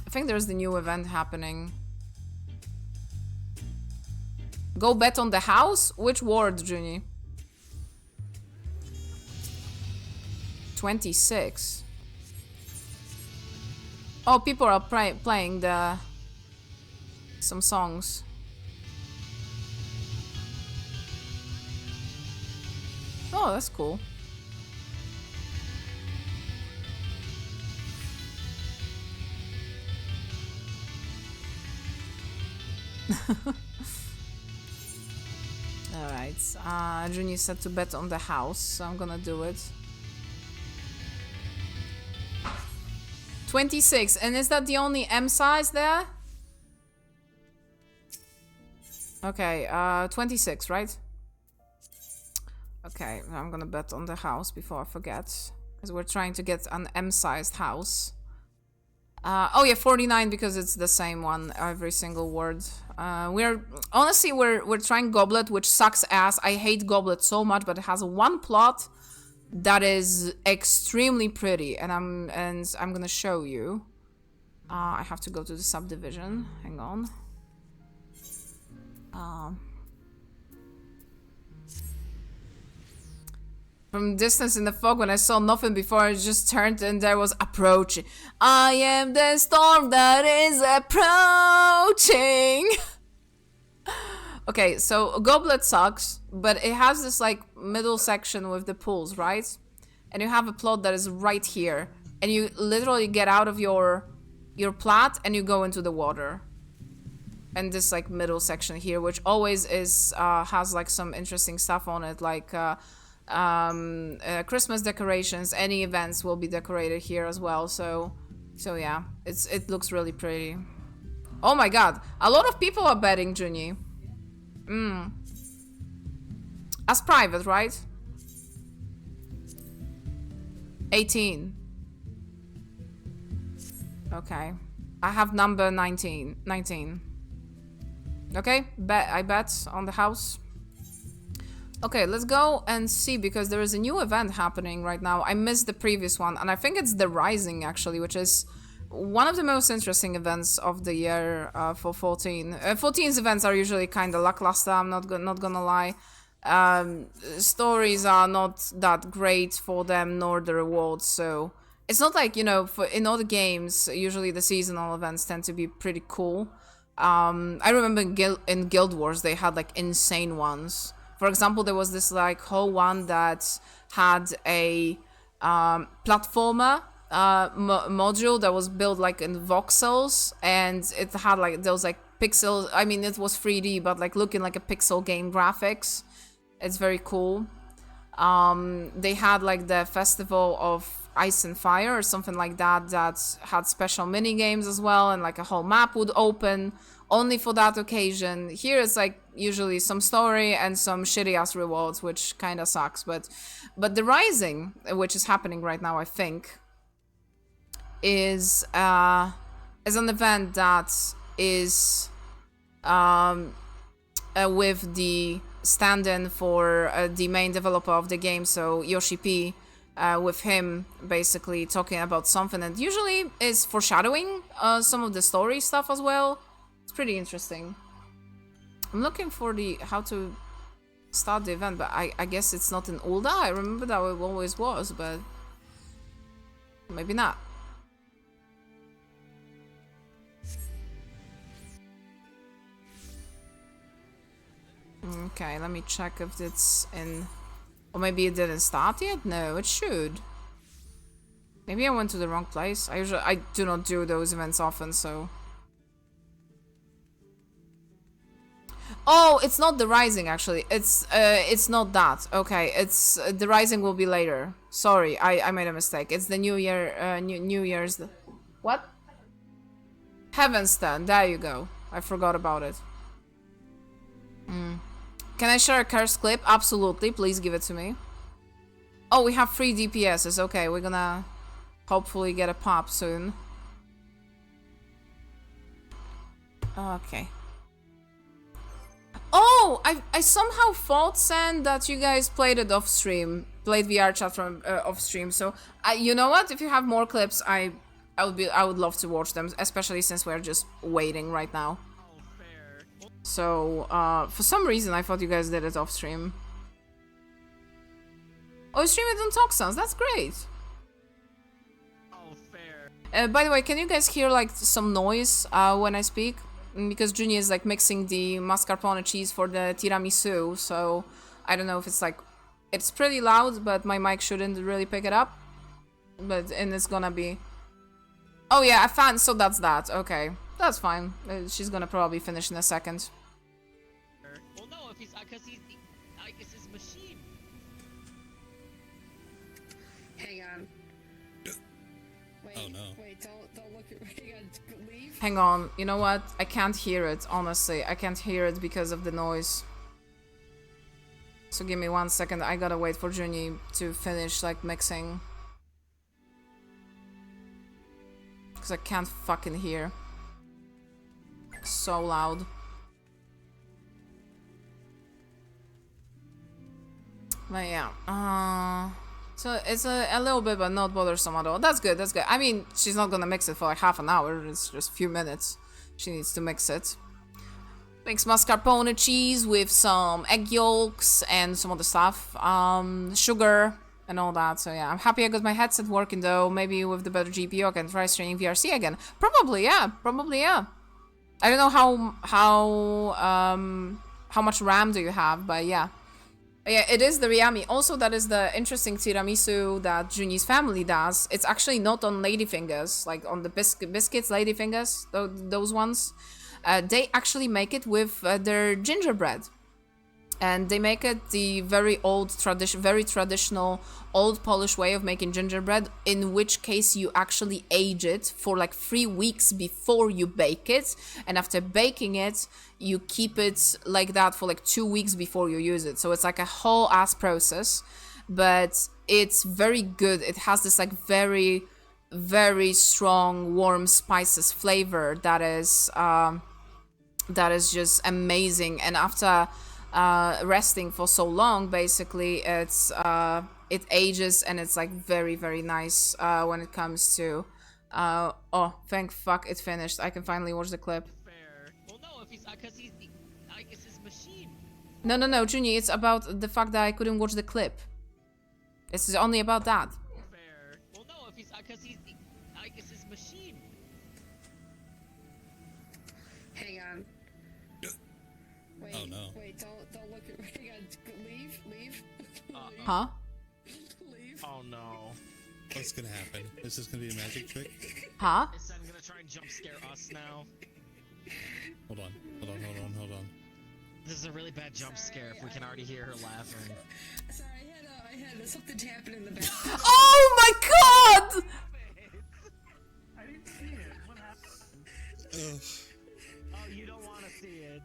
Speaker 1: I think there's the new event happening. Go bet on the house? Which ward, Junie? 26. Oh, people are playing some songs. Oh, that's cool. Alright, Junie said to bet on the house, so I'm gonna do it. 26, and is that the only M size there? Okay, 26, right? Okay, I'm gonna bet on the house before I forget, because we're trying to get an M-sized house. Oh yeah, 49 because it's the same one every single word. We're trying Goblet, which sucks ass. I hate Goblet so much, but it has one plot that is extremely pretty, and I'm gonna show you. I have to go to the subdivision. Hang on. From distance in the fog, when I saw nothing before, I just turned and there was approaching. I am the storm that is approaching. Okay, so Goblet sucks, but it has this like middle section with the pools, right? And you have a plot that is right here, and you literally get out of your plat and you go into the water. And this like middle section here, which always is has like some interesting stuff on it, like Christmas decorations. Any events will be decorated here as well. So yeah, it looks really pretty. Oh my god, a lot of people are betting, Junie. As private, right? 18. Okay, I have number 19. Okay, I bet on the house. Okay, let's go and see, because there is a new event happening right now. I missed the previous one, and I think it's the Rising actually, which is one of the most interesting events of the year for 14. 14's events are usually kind of lackluster, I'm not gonna lie. Stories are not that great for them, nor the rewards, so it's not like, you know, in other games, usually the seasonal events tend to be pretty cool. I remember in Guild Wars, they had like insane ones. For example, there was this like whole one that had a platformer module that was built like in voxels, and it had like those like pixels. I mean, it was 3D, but like looking like a pixel game graphics. It's very cool. They had like the Festival of Ice and Fire or something like that had special mini games as well, and like a whole map would open only for that occasion. Here it's like usually some story and some shitty ass rewards, which kind of sucks. But the Rising, which is happening right now, I think, is an event that is with the stand-in for the main developer of the game, so Yoshi P, with him basically talking about something, and usually is foreshadowing some of the story stuff as well. It's pretty interesting. I'm looking for how to start the event, but I guess it's not in Ulda. I remember that it always was, but maybe not. Okay, let me check if it's in... Or maybe it didn't start yet? No, it should. Maybe I went to the wrong place. I do not do those events often, so... Oh, it's not the Rising, actually. It's not that. Okay, it's... the Rising will be later. Sorry, I made a mistake. It's the New Year... New Year's... What? Heaven's Stand, there you go. I forgot about it. Can I share a curse clip? Absolutely, please give it to me. Oh, we have 3 DPSs. Okay, we're gonna hopefully get a pop soon. Okay. Oh, I somehow thought, Sen, that you guys played it off stream, played VR chat from off stream. So, you know what? If you have more clips, I would love to watch them, especially since we're just waiting right now. So, for some reason, I thought you guys did it off stream. Oh, you stream it on Toxans. That's great. Oh, fair. By the way, can you guys hear like some noise when I speak? Because Junie is like mixing the mascarpone cheese for the tiramisu, so I don't know if it's like... It's pretty loud, but my mic shouldn't really pick it up. And it's gonna be... Oh yeah, a fan, so that's that. Okay, that's fine. She's gonna probably finish in a second.
Speaker 6: Well, no, if he's... Because it's his machine.
Speaker 7: Hang on. Wait,
Speaker 8: oh no.
Speaker 7: Wait, don't look at... Hang on, leave?
Speaker 1: Hang on, you know what? I can't hear it, honestly. I can't hear it because of the noise. So give me 1 second, I gotta wait for Junie to finish, like, mixing. Because I can't fucking hear. So loud. But yeah, so it's a little bit, but not bothersome at all. That's good, that's good. I mean, she's not gonna mix it for like half an hour, it's just a few minutes. She needs to mix it. Mix mascarpone cheese with some egg yolks and some other stuff. Sugar and all that, so yeah. I'm happy I got my headset working though. Maybe with the better GPU I can try streaming VRC again. Probably, yeah. Probably, yeah. I don't know how much RAM do you have, but yeah. Yeah, it is the Riami. Also, that is the interesting tiramisu that Junie's family does. It's actually not on Ladyfingers, like on the biscuits, Ladyfingers, those ones. They actually make it with their gingerbread. And they make it the very traditional, old Polish way of making gingerbread, in which case you actually age it for like 3 weeks before you bake it. And after baking it, you keep it like that for like 2 weeks before you use it. So it's like a whole ass process, but it's very good. It has this like very, very strong, warm spices flavor that is just amazing. And after resting for so long, basically it ages, and it's like very, very nice when it comes to Oh, thank fuck it finished. I can finally watch the clip.
Speaker 6: Fair. Well, no, if he's because he's the, I guess his machine.
Speaker 1: No, Junie, it's about the fact that I couldn't watch the clip. This is only about that.
Speaker 6: Fair. Well, no, if he's because he's the, I guess his machine.
Speaker 7: Hang on. Wait,
Speaker 8: Oh, no.
Speaker 7: Wait, don't look at. Hang on. Leave.
Speaker 1: Huh?
Speaker 7: Leave.
Speaker 6: Oh no.
Speaker 8: What's gonna happen? Is this gonna be a magic trick?
Speaker 1: Huh?
Speaker 6: Is Sen gonna try and jump scare us now?
Speaker 8: Hold on.
Speaker 6: This is a really bad jump scare if we can already hear her laughing.
Speaker 7: Sorry, I had something to happen in the back.
Speaker 1: Oh my god!
Speaker 6: I didn't see it. What happened?
Speaker 8: Ugh.
Speaker 6: Oh, you don't want to see it.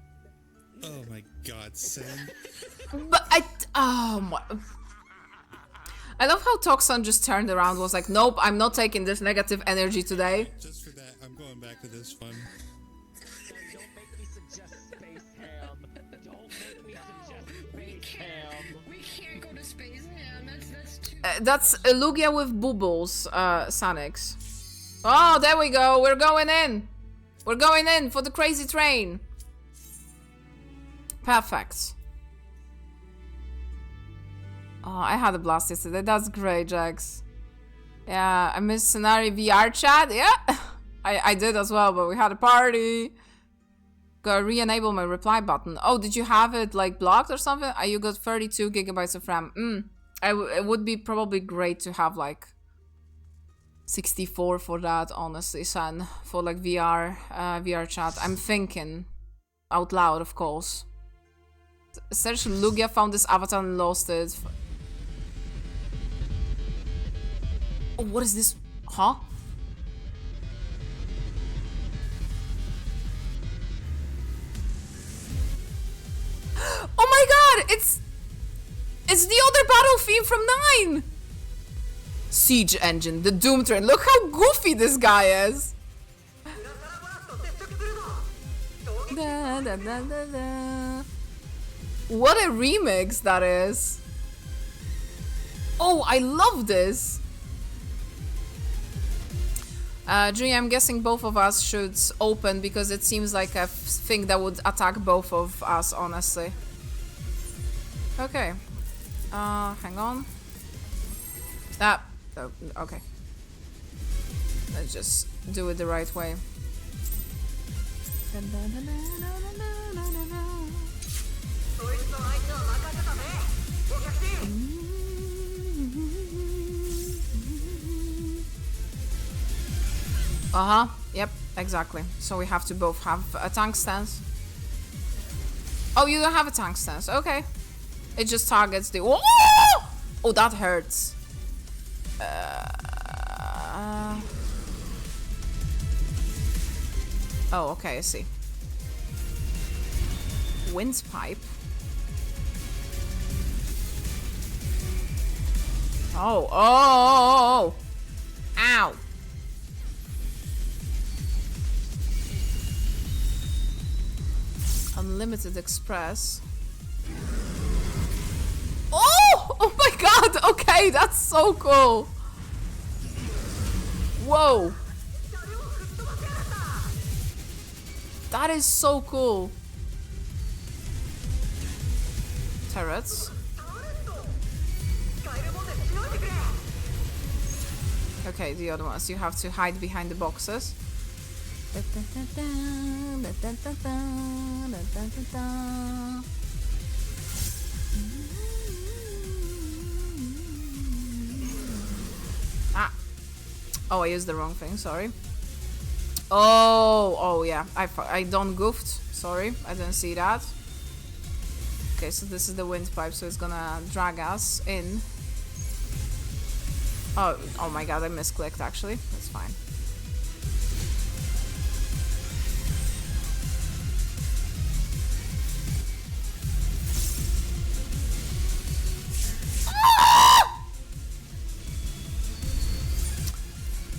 Speaker 8: Oh my god, Sen.
Speaker 1: But oh my. I love how Toxon just turned around, was like, nope, I'm not taking this negative energy today.
Speaker 8: Just for that, I'm going back to this one.
Speaker 6: Don't make me suggest Space Ham. Don't make me suggest Space Ham.
Speaker 7: We can't go to space, man. That's too.
Speaker 1: That's Lugia with bubbles, Sanix. Oh, there we go. We're going in. We're going in for the crazy train. Perfect. Oh, I had a blast yesterday. That's great, Jax. Yeah, I missed Scenario VR chat. Yeah, I did as well, but we had a party. Gotta re-enable my reply button. Oh, did you have it like blocked or something? You got 32 gigabytes of RAM. It would be probably great to have like 64 for that, honestly, son. For like VR chat. I'm thinking out loud, of course. Search Lugia found this avatar and lost it. Oh, what is this? Huh? Oh my god! It's the other battle theme from 9! Siege Engine, the Doomtrail. Look how goofy this guy is! Da, da, da, da, da. What a remix that is! Oh, I love this! Junior, I'm guessing both of us should open because it seems like a thing that would attack both of us, honestly. Okay. Hang on. Oh, okay. Let's just do it the right way. Yep, exactly. So we have to both have a tank stance. Oh, you don't have a tank stance. Okay. It just targets the... Oh, oh that hurts. Oh, okay, I see. Windpipe. Oh. Ow. Unlimited Express. Oh my god, okay, that's so cool. Whoa. That is so cool. Turrets. Okay, the other ones, you have to hide behind the boxes. Ah. Oh, I used the wrong thing, sorry. Oh yeah, I don't goofed. Sorry, I didn't see that. Okay, so this is the windpipe, so it's gonna drag us in. Oh my god, I misclicked actually. That's fine.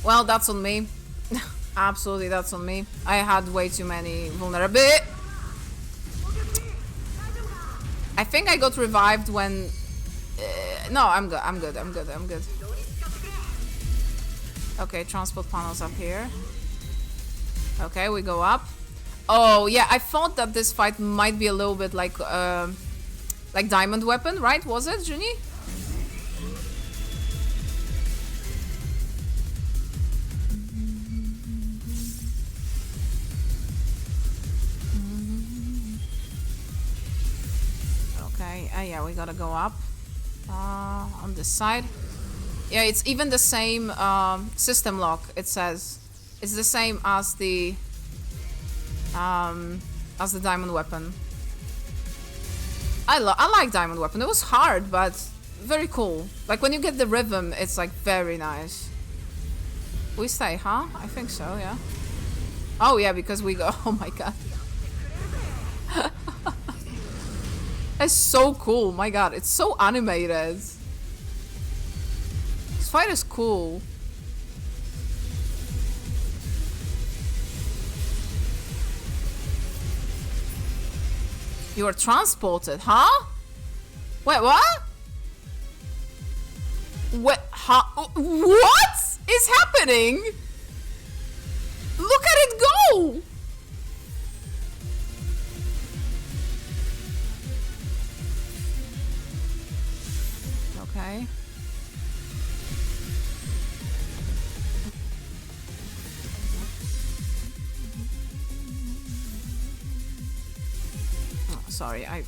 Speaker 1: Well, that's on me. Absolutely, that's on me. I had way too many vulnerability. I think I got revived when... no, I'm good. Okay, transport panels up here. Okay, we go up. Oh yeah, I thought that this fight might be a little bit like diamond weapon, right? Was it, Junie? Okay, yeah, we gotta go up on this side. Yeah, it's even the same system lock. It says it's the same as the diamond weapon. I like diamond weapon. It was hard, but very cool. Like when you get the rhythm, it's like very nice. We stay, huh? I think so. Yeah. Oh yeah, because we go. Oh my god. It's so cool. My god, it's so animated. This fight is cool. You are transported, huh? Wait, what? What? Huh? What is happening? Look at it go! Okay. Oh, sorry, I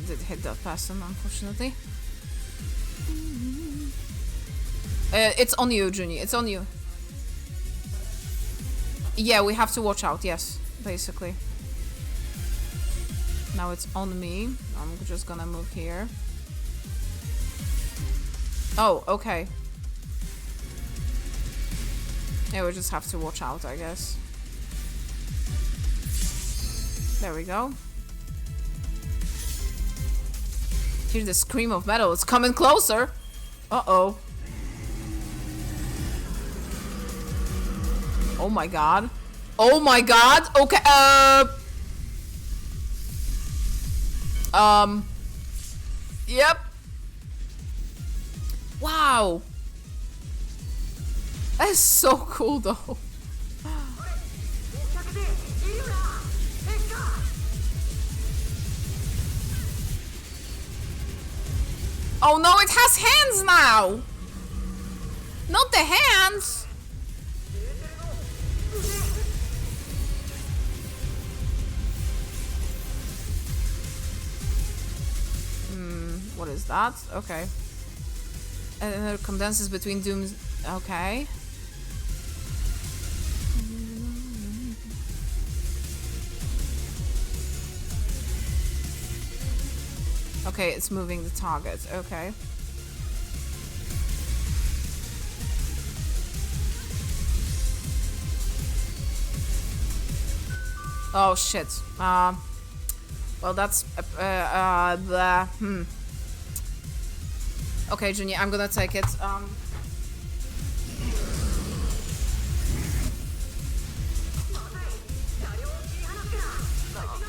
Speaker 1: did hit that person, unfortunately. It's on you, Junie. It's on you. Yeah, we have to watch out, yes, basically. Now it's on me. I'm just gonna move here. Oh, okay. Yeah, we just have to watch out, I guess. There we go. Hear the scream of metal. It's coming closer. Uh-oh. Oh my god. Oh my god. Okay. Yep. Wow. That is so cool though. Oh no, it has hands now. Not the hands. What is that? Okay. And it condenses between dooms. Okay. Okay, it's moving the target. Okay. Oh shit. Well, that's Okay, Junie, I'm gonna take it.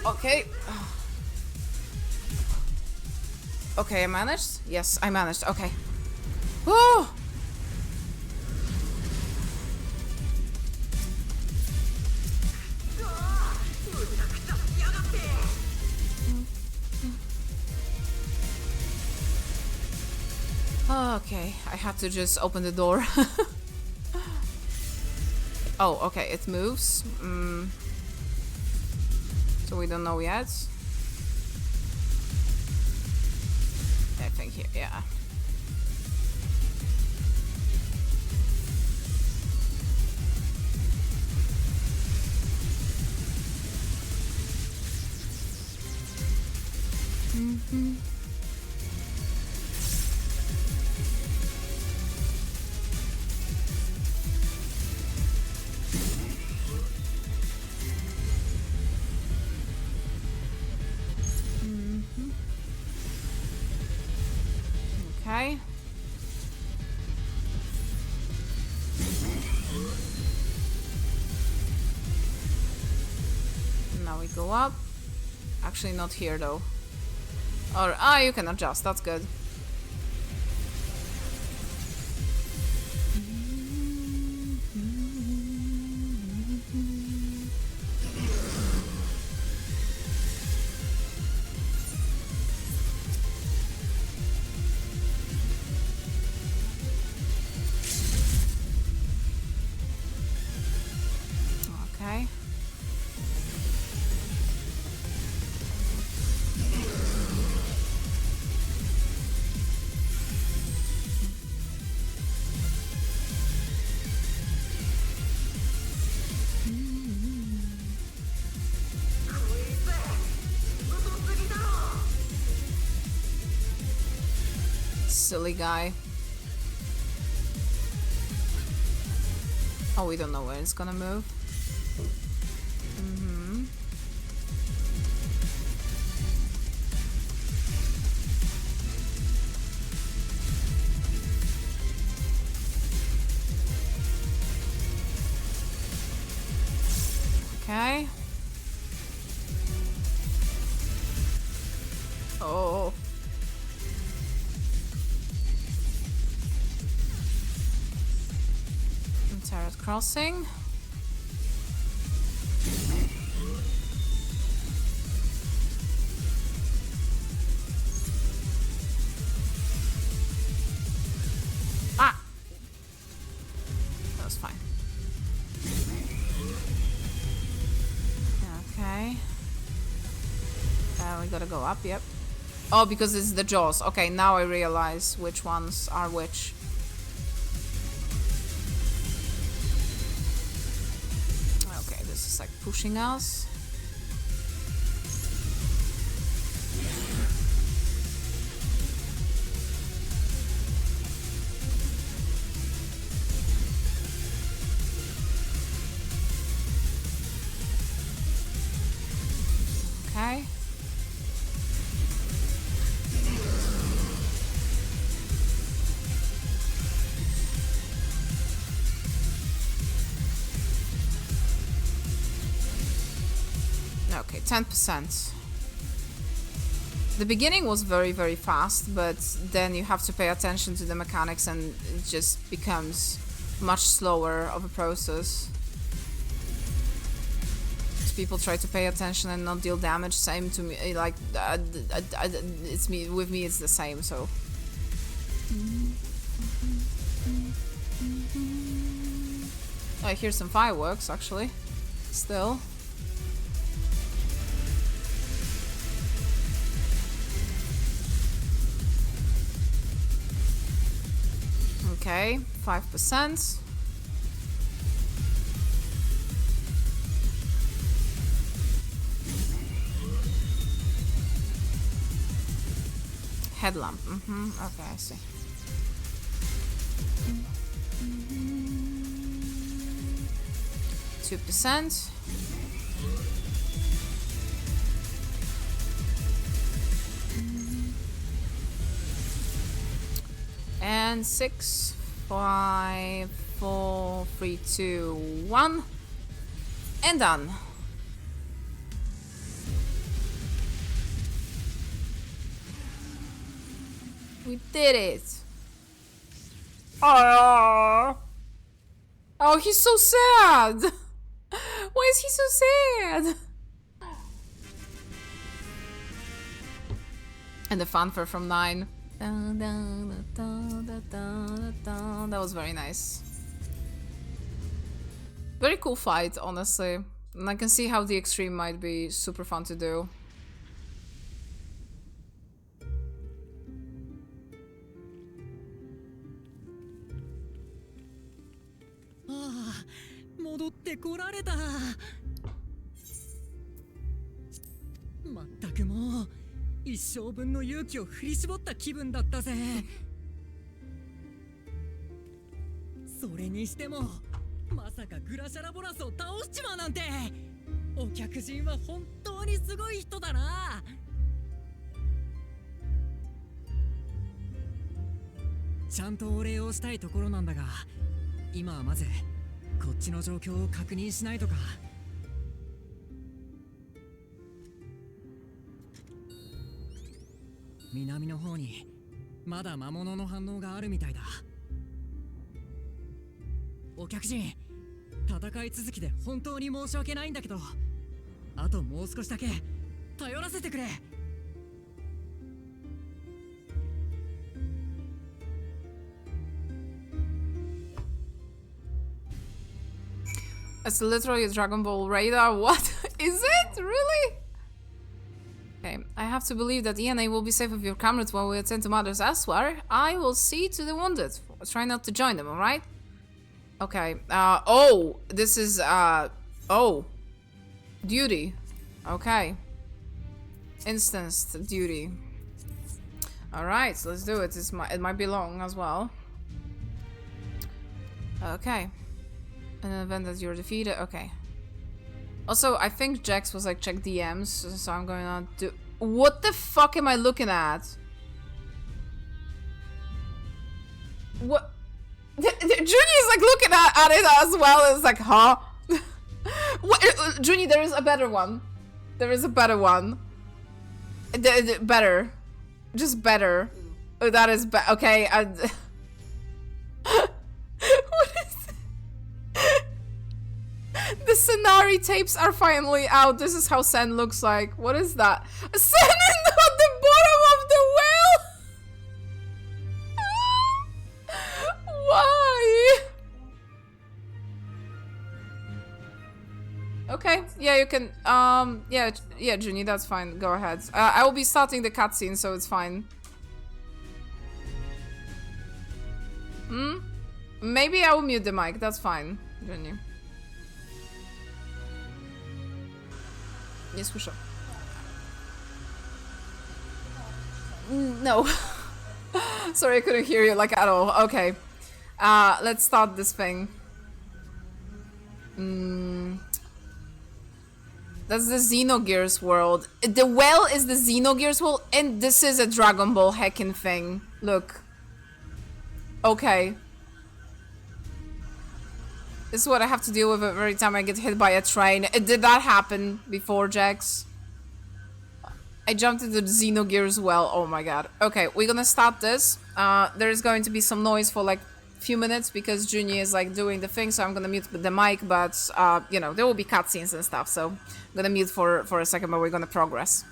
Speaker 1: Okay. Okay, I managed? Yes, I managed. Okay. Oh! Okay, I had to just open the door. Oh, okay, it moves. So we don't know yet. I think here, yeah. Okay. Now we go up. Actually, not here though. Or you can adjust. That's good. Silly guy. Oh, we don't know where it's gonna move. Okay. Oh. Turret crossing. Ah! That was fine. Okay. We gotta go up, yep. Oh, because it's the jaws. Okay, now I realize which ones are which. Okay, this is like pushing us. Okay. Okay, 10%. The beginning was very, very fast, but then you have to pay attention to the mechanics and it just becomes much slower of a process. People try to pay attention and not deal damage. Same to me, like it's me. With me, it's the same. So. I hear some fireworks actually. Still. Okay, 5%. Headlamp. Okay, I see. %. And 6, 5, 4, 3, 2, 1. And done. We did it. Oh, oh, he's so sad. Why is he so sad? And the fanfare from 9. That was very nice. Very cool fight, honestly. And I can see how the extreme might be super fun to do.
Speaker 4: Ah, 戻ってこられた。まったくもう一生分の勇気を振り絞った気分だったぜ。それにしてもまさかグラシャラボラスを倒しちまうなんて。お客人は本当にすごい人だな。ちゃんとお礼をしたいところなんだが、今はまずこっちの状況を確認しないとか。南の方にまだ魔物の反応があるみたいだ。お客人、戦い続きで本当に申し訳ないんだけど、あともう少しだけ頼らせてくれ。
Speaker 1: It's literally a Dragon Ball radar. What is it? Really? Okay, I have to believe that ENA will be safe with your comrades while we attend to matters elsewhere. I will see to the wounded. Try not to join them, alright? Okay, oh, this is, oh. Duty. Okay. Instanced duty. Alright, so let's do it. It might be long as well. Okay. An event that you're defeated. Okay. Also, I think Jax was like, check DMs, so I'm going on to... What the fuck am I looking at? What? Junie is like looking at it as well. It's like, huh? What? Junie, there is a better one. There is a better one. Better. Just better. Oh, that is okay. What is it? The Scenari tapes are finally out. This is how Sen looks like. What is that? Sen is at the bottom of the well. Why? Okay, yeah, you can, yeah, Junie, that's fine, go ahead. I will be starting the cutscene, so it's fine. Maybe I will mute the mic, that's fine, Junie. Nie słyszę. No. Sorry, I couldn't hear you, like, at all. Okay. Let's start this thing. That's the Xenogears world. The well is the Xenogears world, and this is a Dragon Ball hacking thing. Look. Okay. This is what I have to deal with every time I get hit by a train. Did that happen before, Jax? I jumped into the Xenogears well. Oh my god. Okay, we're gonna start this. There is going to be some noise for like few minutes because Junie is like doing the thing, so I'm gonna mute the mic, but you know, there will be cutscenes and stuff, so I'm gonna mute for a second, but we're gonna progress.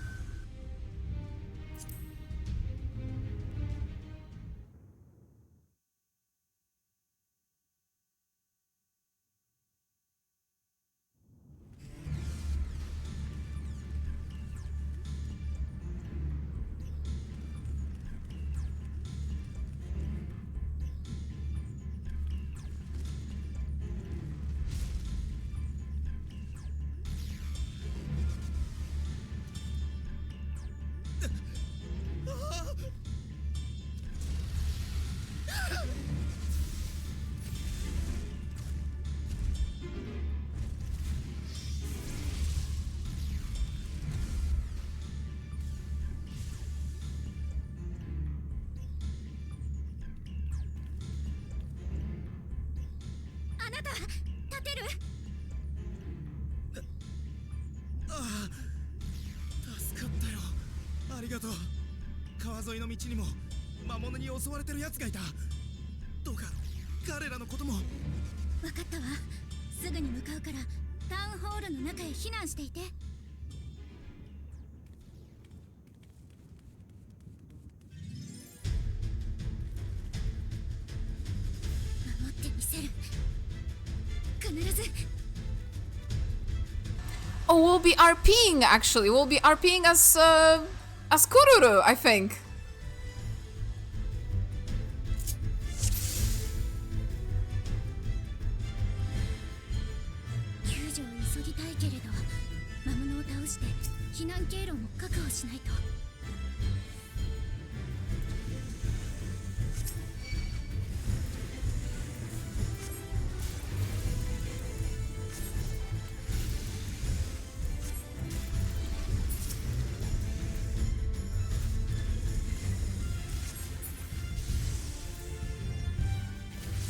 Speaker 1: Oh, we'll be RPing actually. We'll be RPing as Kururu, I think.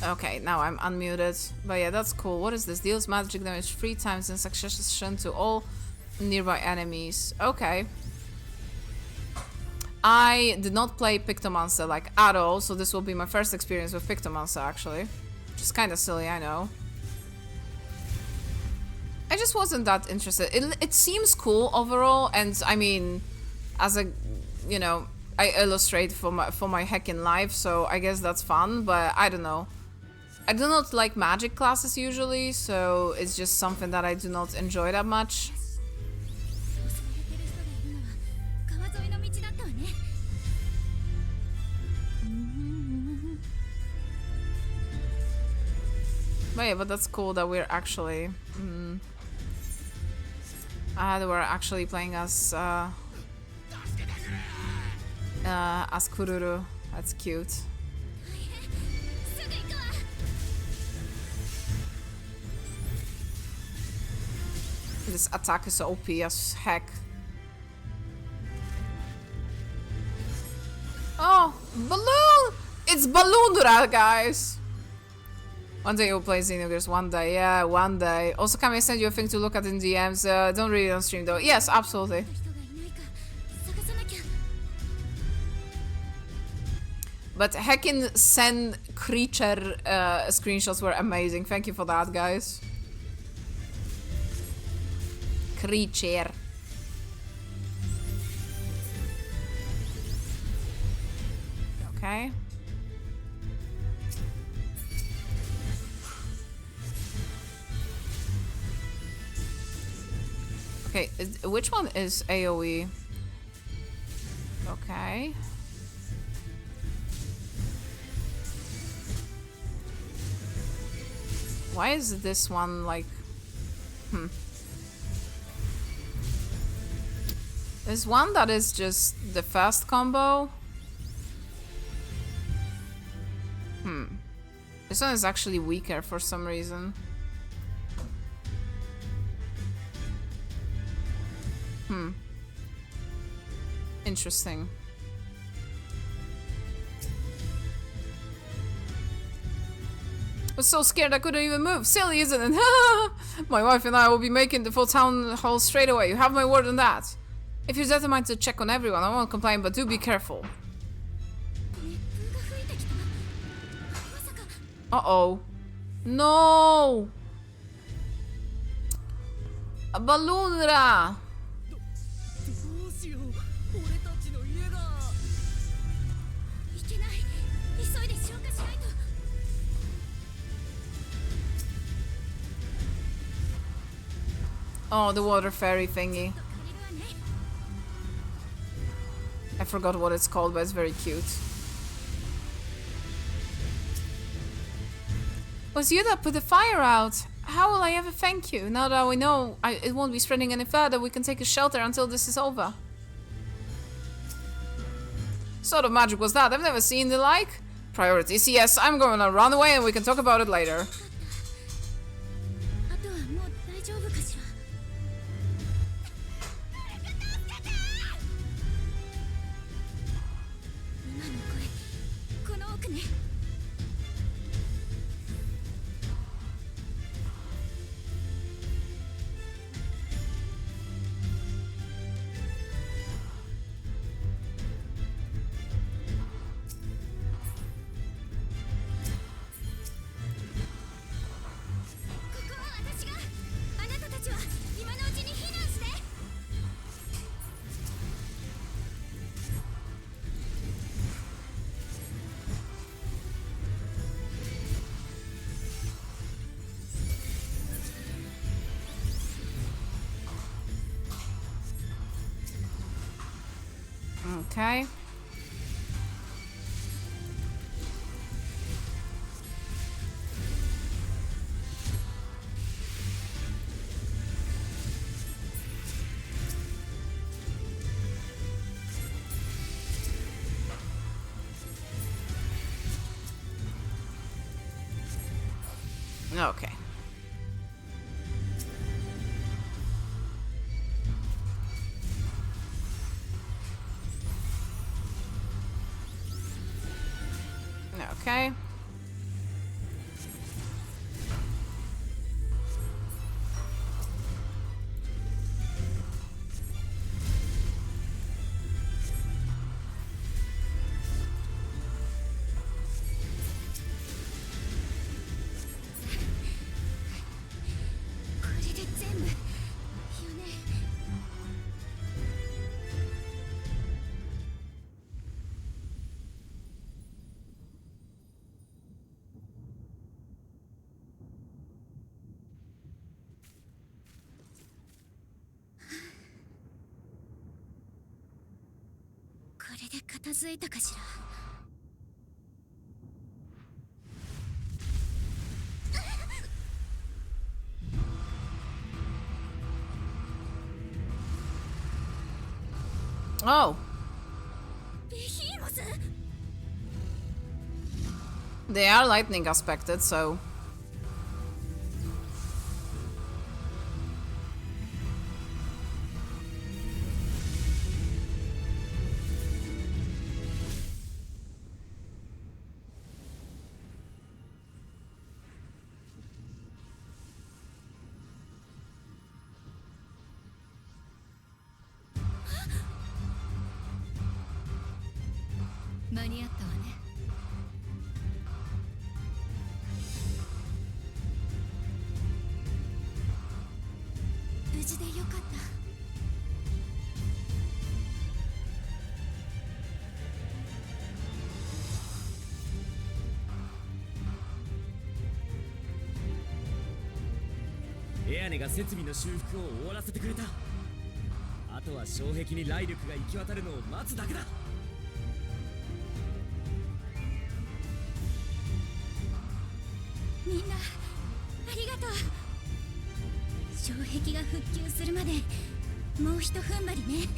Speaker 1: Okay, now I'm unmuted. But yeah, that's cool. What is this? Deals magic damage 3 times in succession to all nearby enemies. Okay. I did not play Pictomancer like at all, so this will be my first experience with Pictomancer actually. Which is kind of silly, I know. I just wasn't that interested. It seems cool overall, and I mean, as a, you know, I illustrate for my hacking life, so I guess that's fun, but I don't know. I do not like magic classes usually, so it's just something that I do not enjoy that much. But yeah, but that's cool that we're actually we're actually playing as as Kururu. That's cute.
Speaker 2: すぐ行くわ
Speaker 1: This attack is OP as heck. Oh, balloon! It's Balloondra, guys! One day you'll play Xenogears, one day, yeah, one day. Also, can I send you a thing to look at in DMs? Don't read it on stream though. Yes, absolutely.
Speaker 2: 人がいないか探さなきゃ
Speaker 1: But heckin' Sen creature screenshots were amazing. Thank you for that, guys. Creature. Okay. Okay, which one is AoE? Okay. Why is this one like... There's one that is just the first combo. This one is actually weaker for some reason. Interesting. I was so scared I couldn't even move. Silly, isn't it? My wife and I will be making the full town hall straight away. You have my word on that. If you're determined to check on everyone, I won't complain, but do be careful.
Speaker 2: 熱風が吹いてきたまさか
Speaker 1: Uh-oh. No! A Balloondra!
Speaker 4: どうしよう俺たちの家が
Speaker 2: いけない急いで消火しないと
Speaker 1: Oh, the water fairy thingy.
Speaker 2: 借りるわね
Speaker 1: I forgot what it's called, but it's very cute. It was you that put the fire out. How will I ever thank you? Now that we know it won't be spreading any further, we can take a shelter until this is over. Sort of magic was that? I've never seen the like. Priorities, yes, I'm gonna run away and we can talk about it later.
Speaker 2: あとはもう大丈夫かしら今の声この奥ね ここは私があなたたちは今のうちに避難して
Speaker 1: Okay. Okay. Okay.
Speaker 2: で片付いたかしら
Speaker 1: Oh.
Speaker 2: 備品ス
Speaker 1: They are lightning aspected, so.
Speaker 5: 間に合ったわね。
Speaker 2: 無事でよかった。
Speaker 6: エアネが設備の修復を終わらせてくれた。あとは障壁に雷力が行き渡るのを待つだけだ。
Speaker 2: みんなありがとう。障壁が復旧するまでもうひと踏ん張りね。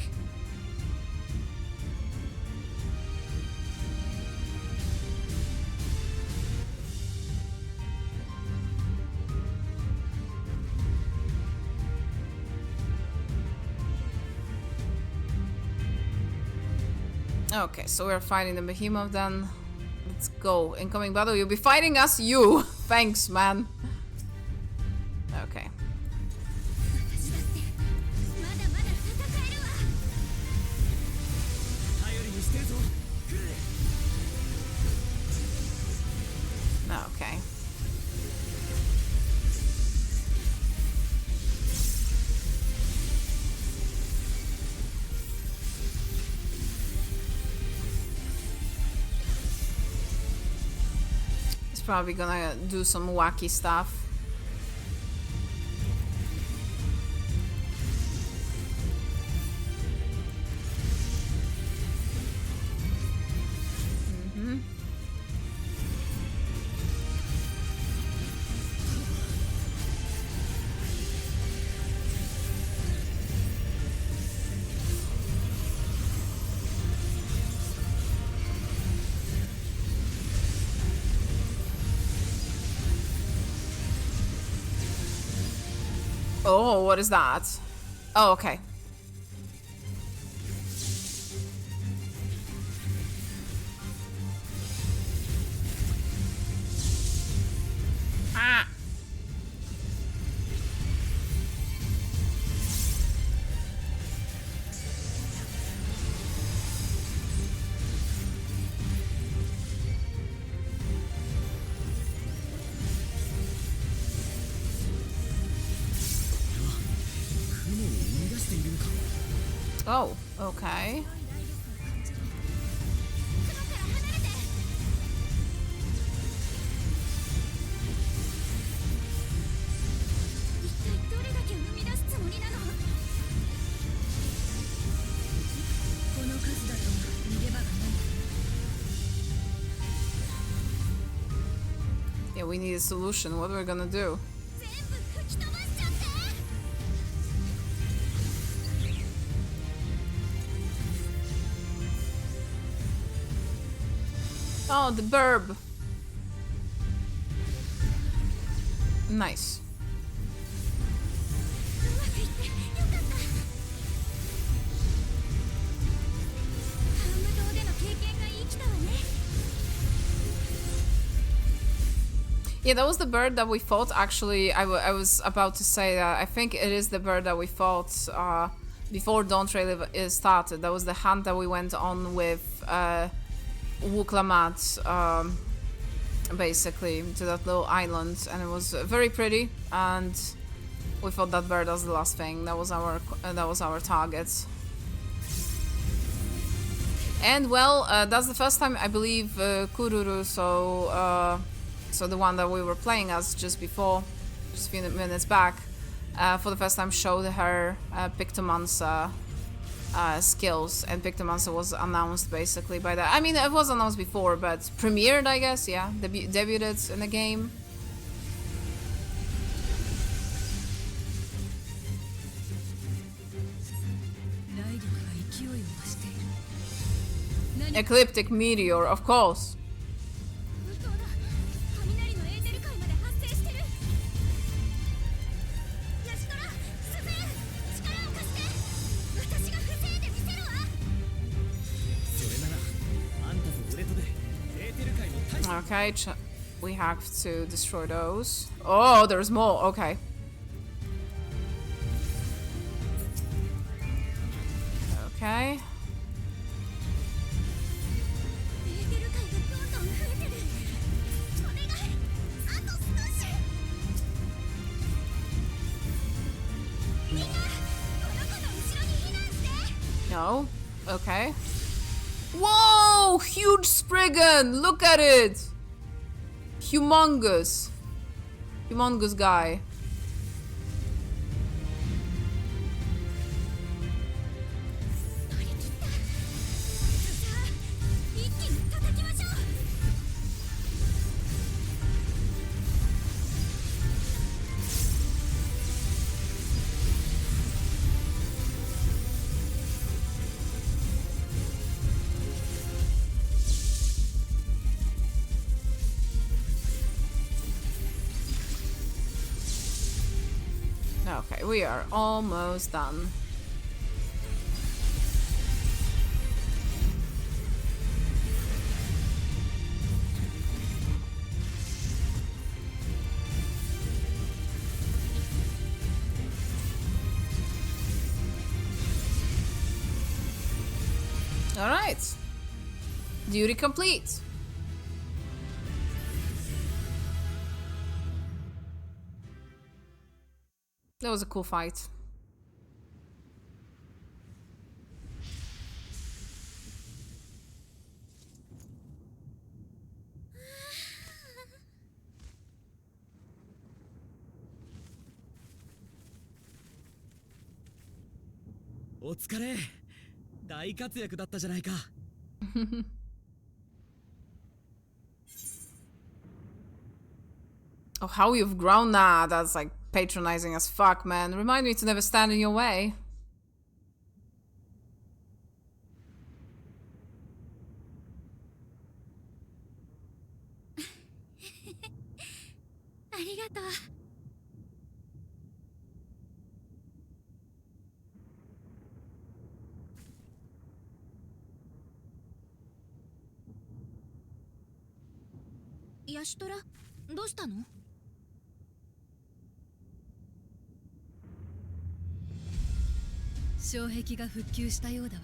Speaker 1: Okay, so we're fighting the behemoth then. Let's go. Incoming battle, you'll be fighting us, you! Thanks, man. Okay.
Speaker 2: 私だってまだまだ戦えるわ。
Speaker 6: 頼りにしてるぞ。来る。
Speaker 1: Okay. He's probably gonna do some wacky stuff. Oh, what is that? Oh, okay. Ah. Oh, okay. Yeah, we need a solution. What are we gonna do? Oh, the burb. Nice. Yeah, that was the bird that we fought. Actually, I was about to say that. I think it is the bird that we fought before Dawntrail started. That was the hunt that we went on with Wuklamat, basically, to that little island, and it was very pretty. And we fought that bird as the last thing. That was our target. And well, that's the first time I believe Kururu, so the one that we were playing as just before, just a few minutes back, for the first time showed her Pictomancer skills, and Pictomancer was announced basically by that. I mean, it was announced before, but premiered, I guess, yeah, debuted in the game. Ecliptic meteor, of course.
Speaker 2: 本当だ。雷のエーテル界まで発生してる。ヤシトラ、スズ力を貸して。私が防いでみせるわ。
Speaker 4: それならあんたと俺とでエーテル界の大使
Speaker 1: Okay, we have to destroy those. Oh, there's more. Okay. Okay.
Speaker 2: エーテル界がどんどん増えてる。お願い、あと少し。みんな、この子の後ろに避難して。
Speaker 1: No. Okay. Whoa! Huge Spriggan! Look at it! Humongous. Humongous guy.
Speaker 2: 乗り切った。さあ、一気に叩きましょう。
Speaker 1: Okay, we are almost done. All right. Duty complete. That was a cool fight.
Speaker 4: Oh, お疲れ。大活躍だったじゃないか。
Speaker 1: Oh, how you've grown? Nah, that's like patronizing as fuck, man. Remind me to never stand in your way.
Speaker 2: ありがとう。ヤシトラ、どうしたの？
Speaker 5: 障壁が復旧したようだわ。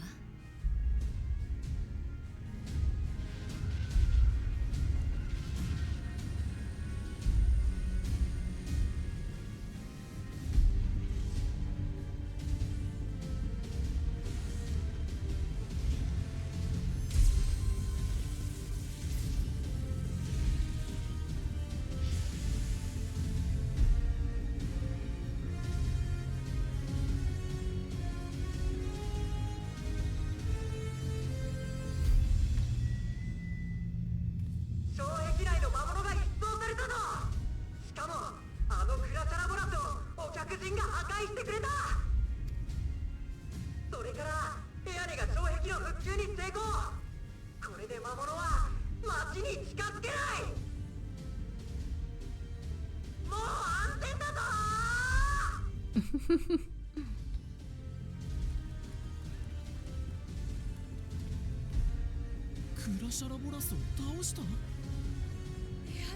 Speaker 4: グラシャラボラスを倒した？
Speaker 2: ヤ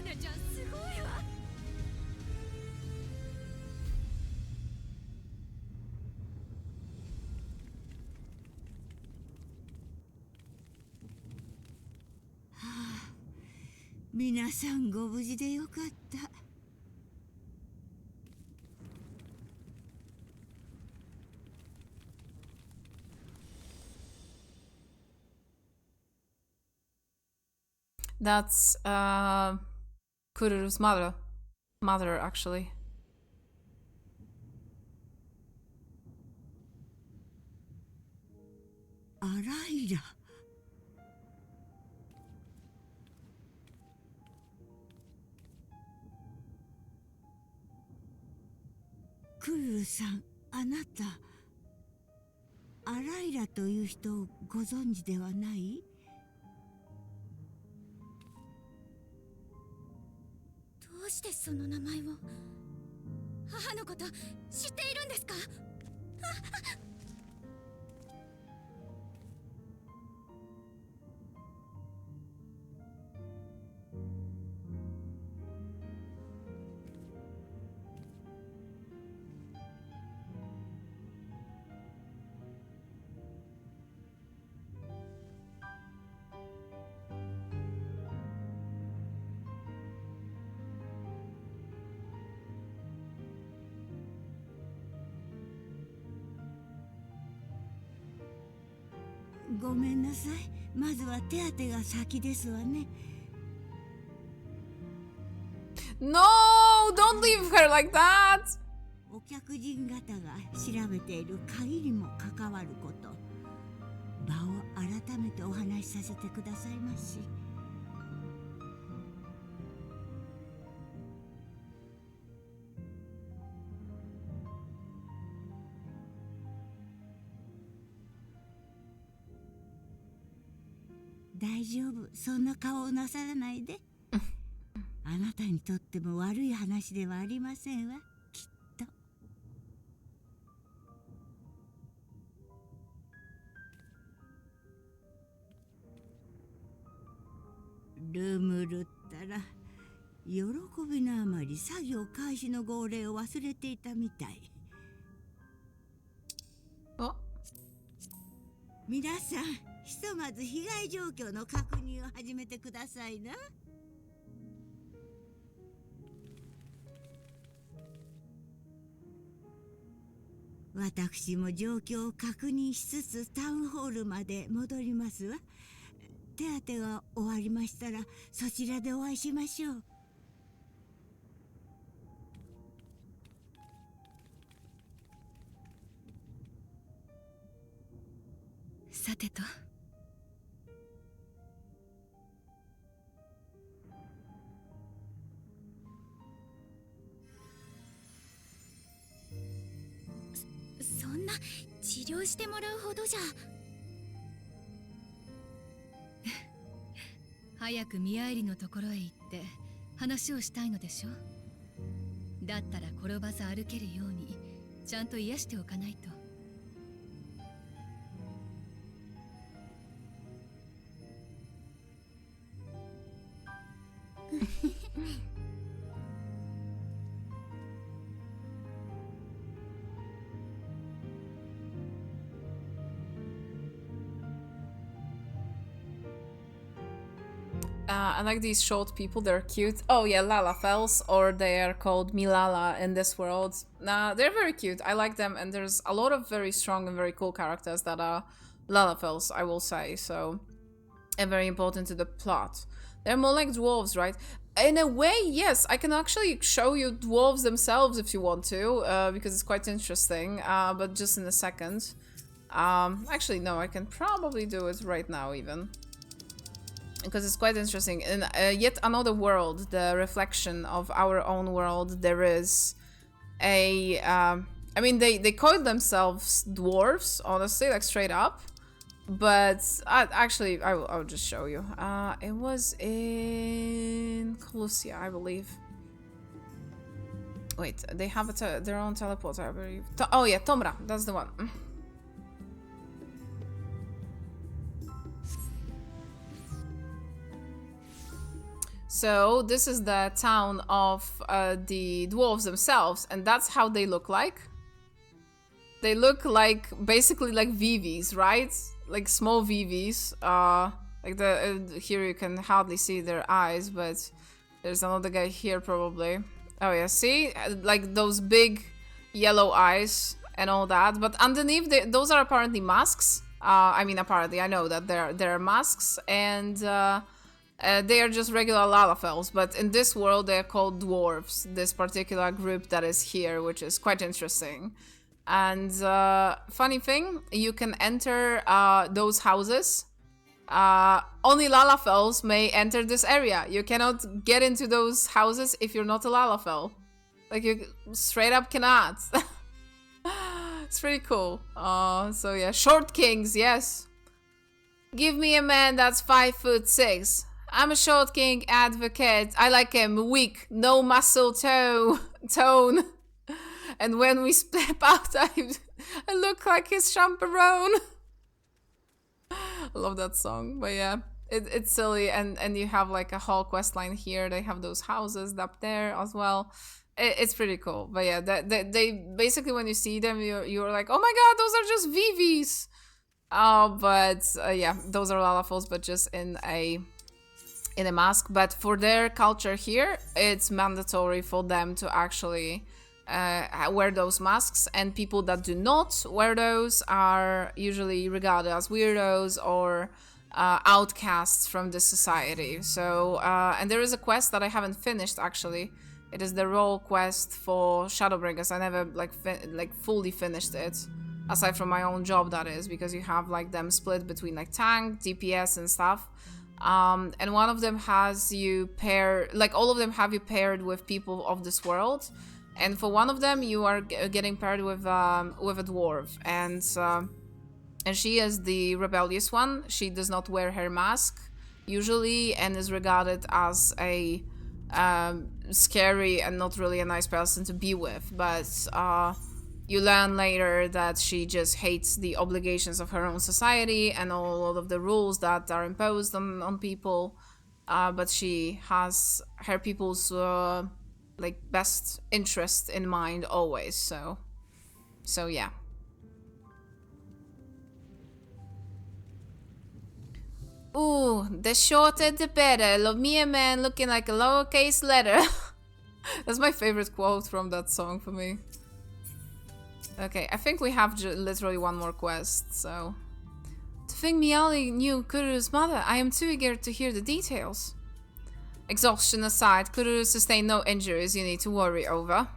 Speaker 2: ネちゃんすごいわ。
Speaker 9: 皆さんご無事でよかった。
Speaker 1: That's Kururu's mother. Mother, actually.
Speaker 9: アライラ。クルルさん、あなたアライラという人をご存知ではない？
Speaker 2: その名前を母のこと知っているんですか？
Speaker 9: ごめんなさい。まずは手当てが先ですわね。
Speaker 1: No, don't leave her like that.
Speaker 9: お客人方が調べている限りも関わること、場を改めてお話しさせてくださいまし。大丈夫、そんな顔をなさらないで。あなたにとっても悪い話ではありませんわ、きっと。ルムルったら喜びのあまり作業開始の号令を忘れていたみたい。
Speaker 1: あ、
Speaker 9: 皆さん、ひとまず被害状況の確認を始めてくださいな。私も状況を確認しつつタウンホールまで戻りますわ。手当てが終わりましたらそちらでお会いしましょう。
Speaker 5: さてと、
Speaker 2: そんな治療してもらうほどじゃ。
Speaker 5: 早く見合いりのところへ行って話をしたいのでしょ。だったら転ばず歩けるようにちゃんと癒しておかないと。
Speaker 1: I like these short people, they're cute. Oh yeah, Lalafels, or they are called Milala in this world. They're very cute, I like them, and there's a lot of very strong and very cool characters that are Lalafels, I will say, so... and very important to the plot. They're more like dwarves, right? In a way, yes, I can actually show you dwarves themselves if you want to, because it's quite interesting, but just in a second. Actually, no, I can probably do it right now, even. Because it's quite interesting. In yet another world, the reflection of our own world, there is a... I mean, they call themselves dwarves, honestly, like straight up. But actually, I'll just show you. It was in Colusia, I believe. Wait, they have their own teleporter, I believe. Oh yeah, Tomra, that's the one. So this is the town of the dwarves themselves, and that's how they look like. They look like basically like VVs, right? Like small VVs. Like the here you can hardly see their eyes, but there's another guy here probably. Oh yeah, see, like those big yellow eyes and all that. But underneath, those are apparently masks. I mean, apparently, I know that they're masks, and they are just regular Lalafels. But in this world, they're called dwarves. This particular group that is here, which is quite interesting. And funny thing, you can enter those houses. Only Lalafels may enter this area. You cannot get into those houses if you're not a Lalafel. Like, you straight up cannot. It's pretty cool. So yeah, short kings, yes. Give me a man that's 5'6". I'm a short king advocate. I like him weak, no muscle tone. And when we step out, I look like his chaperone. I love that song, but yeah, it's silly. And you have like a whole quest line here. They have those houses up there as well. It's pretty cool, but yeah, they basically, when you see them, you're like, oh my god, those are just VVs. But yeah, those are Lalafels, but just in a mask. But for their culture here, it's mandatory for them to actually wear those masks, and people that do not wear those are usually regarded as weirdos or outcasts from the society. So and there is a quest that I haven't finished actually. It is the role quest for Shadowbringers. I never like fully finished it, aside from my own job, that is, because you have like them split between like tank, DPS and stuff. And one of them has you pair, like all of them have you paired with people of this world. And for one of them, you are getting paired with a dwarf, and she is the rebellious one. She does not wear her mask usually, and is regarded as a scary and not really a nice person to be with. But you learn later that she just hates the obligations of her own society and all of the rules that are imposed on people. But she has her people's like best interest in mind always. So yeah. Ooh, the shorter the better. Love me a man looking like a lowercase letter. That's my favorite quote from that song for me. Okay, I think we have literally one more quest, so... To think Miali knew Kururu's mother, I am too eager to hear the details. Exhaustion aside, Kururu sustained no injuries you need to worry over.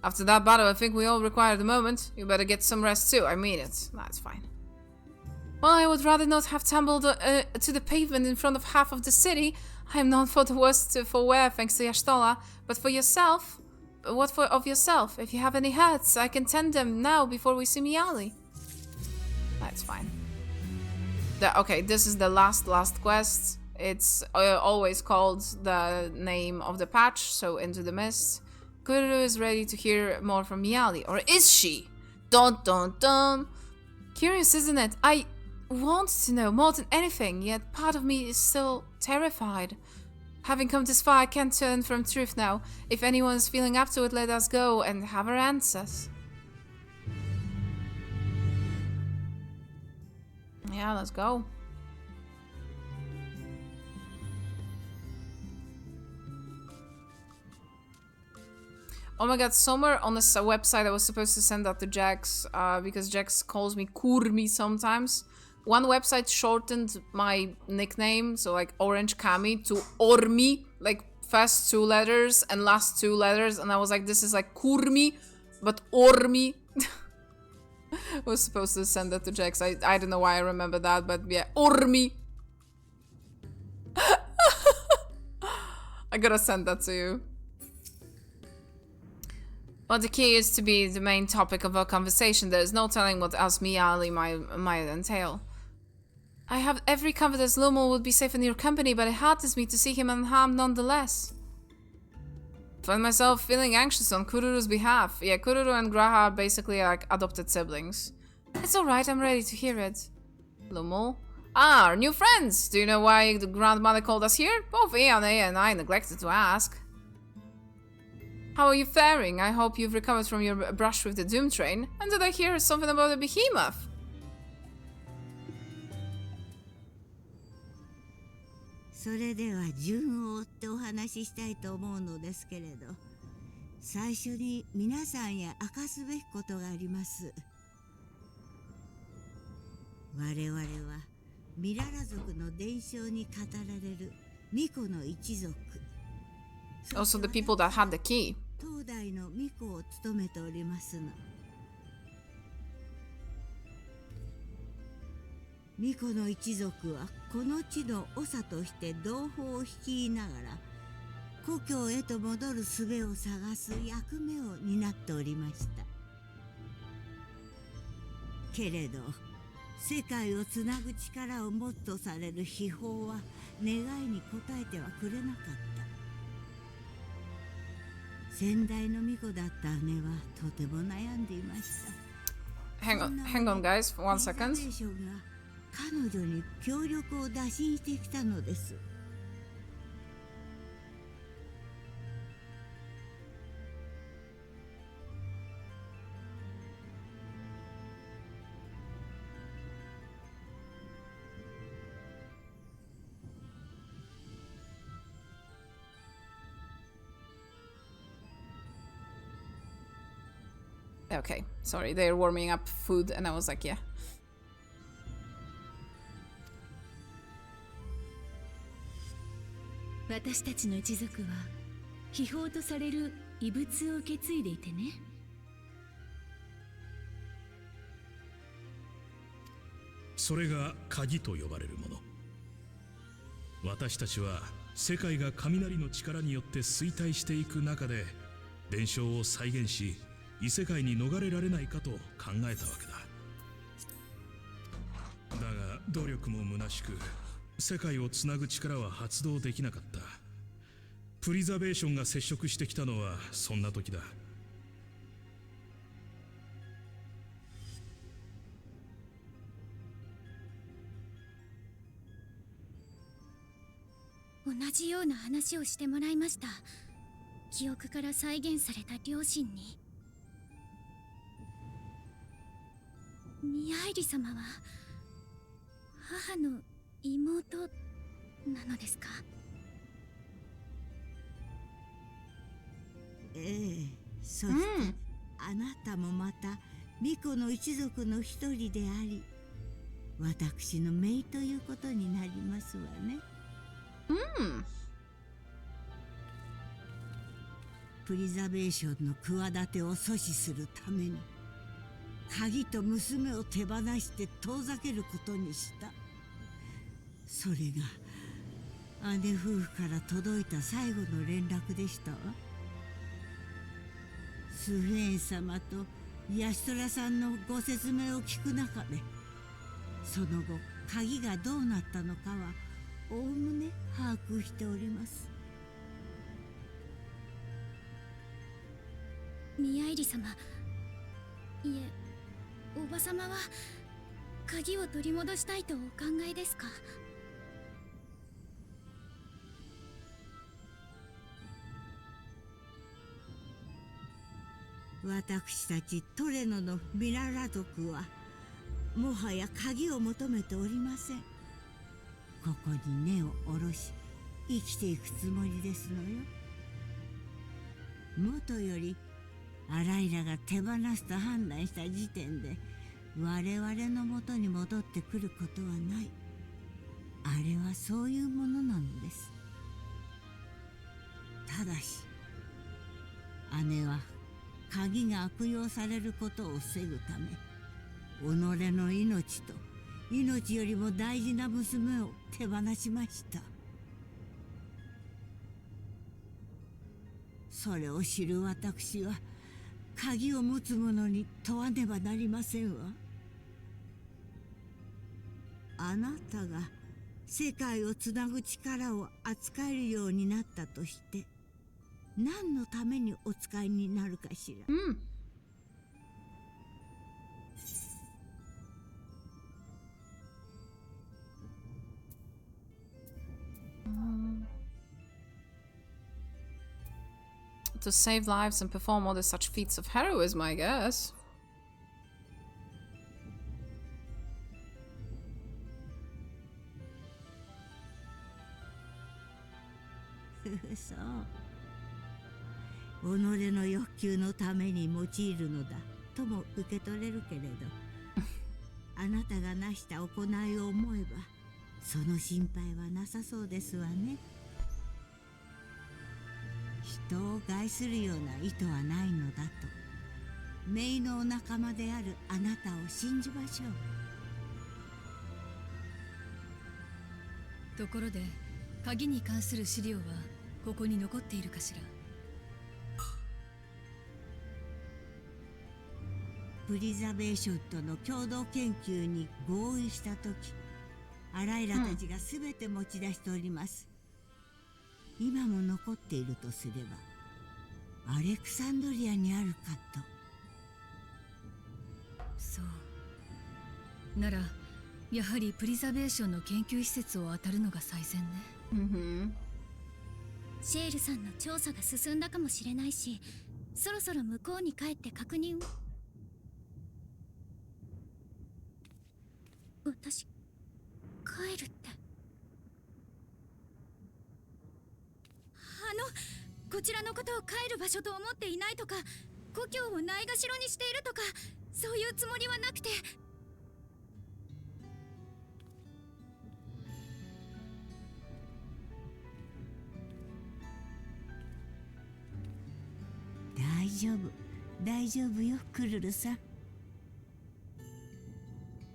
Speaker 1: After that battle, I think we all required a moment. You better get some rest too, I mean it. That's fine. Well, I would rather not have tumbled to the pavement in front of half of the city. I am known for the worst for wear, thanks to Yashtola. But for yourself, what of yourself? If you have any hurts, I can tend them now before we see Miali. That's fine. Okay, this is the last quest. It's always called the name of the patch, so Into the Mist. Kururu is ready to hear more from Miali, or is she? Dun dun dun. Curious, isn't it? I want to know more than anything, yet part of me is still terrified. Having come this far, I can't turn from truth now. If anyone is feeling up to it, let us go and have our answers. Yeah, let's go. Oh my god, somewhere on this website I was supposed to send that to Jax, because Jax calls me Kurmi sometimes. One website shortened my nickname, so like Orange Kami, to Ormi, like first 2 letters and last 2 letters, and I was like, this is like Kurmi, but Ormi. I was supposed to send that to Jax. I don't know why I remember that, but yeah, Ormi. I gotta send that to you. But the key is to be the main topic of our conversation. There is no telling what else Miali might entail. I have every confidence Lumo would be safe in your company, but it heartens me to see him unharmed nonetheless. Find myself feeling anxious on Kururu's behalf. Yeah, Kururu and Graha are basically like adopted siblings. It's alright, I'm ready to hear it. Lumo? Ah, our new friends! Do you know why the grandmother called us here? Both Iane and I neglected to ask. How are you faring? I hope you've recovered from your brush with the Doom Train. And did I hear something about a behemoth?
Speaker 9: それでは順を追ってお話ししたいと思うのですけれど、最初に皆さんへ明かすべきことがあります。我々はミララ族の伝承に語られる巫女の一族。
Speaker 1: Also the people that had the key.
Speaker 9: 当代の巫女を務めておりますの。巫女の一族はこの地の長として同胞を率いながら故郷へと戻る術を探す役目を担っておりました。けれど世界をつなぐ力を持つとされる秘宝は願いに応えてはくれなかった。先代の巫女だった姉はとても悩んでいました。
Speaker 1: Hang on, guys, for 1 second.
Speaker 9: エリザベーションが彼女に協力を打診してきたのです。
Speaker 1: Okay, sorry, they're warming up food, and I was like, yeah.
Speaker 2: 私たちの一族は秘宝とされる遺物を受け継いでいてね。
Speaker 10: それが鍵と呼ばれるもの。私たちは世界が雷の力によって衰退していく中で伝承を再現し、異世界に逃れられないかと考えたわけだ。だが努力も虚しく、世界をつなぐ力は発動できなかった。プリザベーションが接触してきたのはそんな時だ。
Speaker 2: 同じような話をしてもらいました。記憶から再現された両親に。ミアイリ様は母の妹なのですか？
Speaker 9: ええ、そして、あなたもまた巫女の一族の一人であり、私の姪ということになりますわね。プリザベーションの企てを阻止するために、鍵と娘を手放して遠ざけることにした。それが姉夫婦から届いた最後の連絡でしたわ。スフェーン様とヤシトラさんのご説明を聞く中で、その後鍵がどうなったのかはおおむね把握しております。
Speaker 2: ミアイリ様、いえ、おばさまは鍵を取り戻したいとお考えですか？
Speaker 9: 私たちトレノのミララ族はもはや鍵を求めておりません。ここに根を下ろし生きていくつもりですのよ。もとよりアライラが手放すと判断した時点で我々のもとに戻ってくることはない。あれはそういうものなのです。ただし姉は鍵が悪用されることを防ぐため、己の命と命よりも大事な娘を手放しました。それを知る私は鍵を持つ者に問わねばなりませんわ。あなたが世界をつなぐ力を扱えるようになったとして何のためにお使いになるかしら。
Speaker 1: To save lives and perform all the such feats of heroism, I guess.
Speaker 9: そう。己の欲求のために用いるのだとも受け取れるけれど、あなたがなした行いを思えばその心配はなさそうですわね。人を害するような意図はないのだと、姪のお仲間であるあなたを信じましょ
Speaker 5: う。ところで鍵に関する資料はここに残っているかしら。
Speaker 9: プリザベーションとの共同研究に合意した時、アライラたちが全て持ち出しております。今も残っているとすればアレクサンドリアにあるかと。
Speaker 5: そうならやはりプリザベーションの研究施設を当たるのが最善ね。
Speaker 2: シェールさんの調査が進んだかもしれないし、そろそろ向こうに帰って確認を。私帰るって。こちらのことを帰る場所と思っていないとか、故郷をないがしろにしているとか、そういうつもりはなくて。
Speaker 9: 大丈夫、大丈夫よ、クルルさん。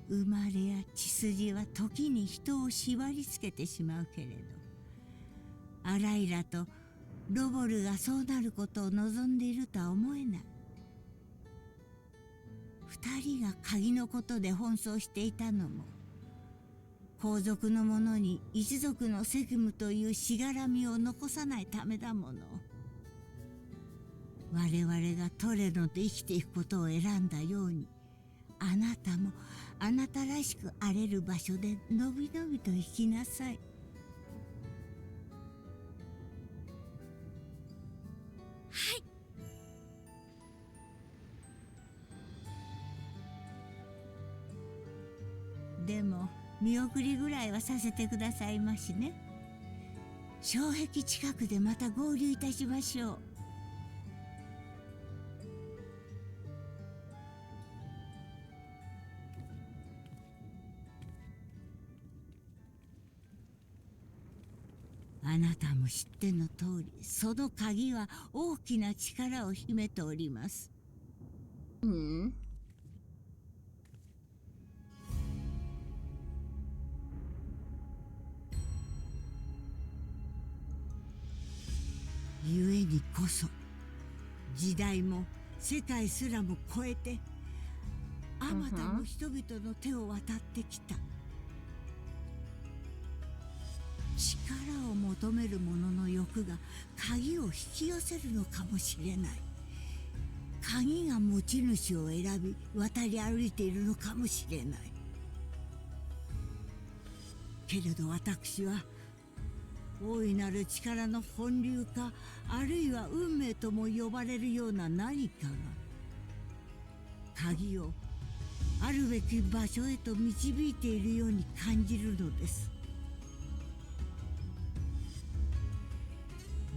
Speaker 9: 生まれや血筋は時に人を縛りつけてしまうけれど、アライラとロボルがそうなることを望んでいるとは思えない。二人が鍵のことで奔走していたのも、皇族の者に一族の責務というしがらみを残さないためだもの。我々がトレノで生きていくことを選んだように、あなたもあなたらしくあれる場所でのびのびと生きなさい。
Speaker 2: はい。
Speaker 9: でも見送りぐらいはさせてくださいましね。障壁近くでまた合流いたしましょう。あなたも知っての通り、その鍵は大きな力を秘めております。故にこそ、時代も世界すらも超えて、あまたの人々の手を渡ってきた。力を求める者の欲が鍵を引き寄せるのかもしれない。鍵が持ち主を選び渡り歩いているのかもしれない。けれど私は大いなる力の本流か、あるいは運命とも呼ばれるような何かが鍵をあるべき場所へと導いているように感じるのです。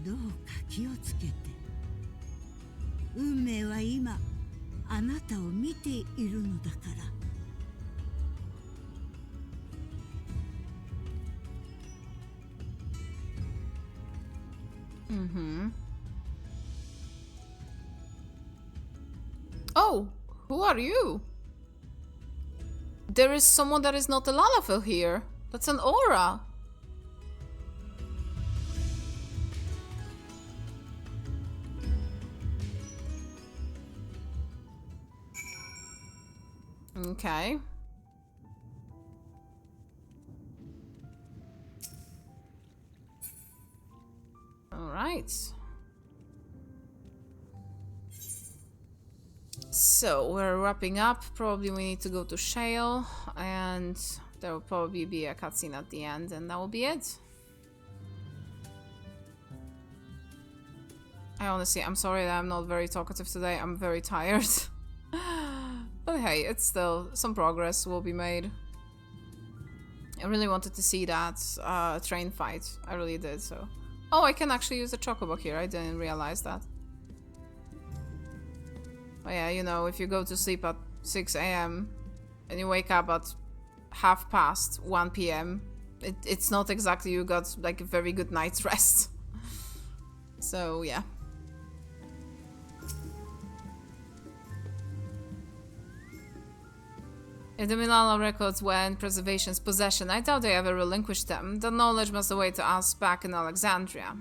Speaker 9: どうか気をつけて。運命は今あなたを見ているのだから。
Speaker 1: Oh, who are you? There is someone that is not a Lalafell here. That's an aura. Okay. All right. So we're wrapping up. Probably we need to go to Shale, and there will probably be a cutscene at the end, and that will be it. I'm sorry that I'm not very talkative today. I'm very tired. But hey, it's still some progress will be made. I really wanted to see that train fight. I really did, so. Oh, I can actually use the chocobo here. I didn't realize that. But yeah, you know, if you go to sleep at 6 AM and you wake up at 1 PM, it's not exactly you got like a very good night's rest. So yeah. If the Milala records were in Preservation's possession, I doubt they ever relinquished them. The knowledge must await us back in Alexandria.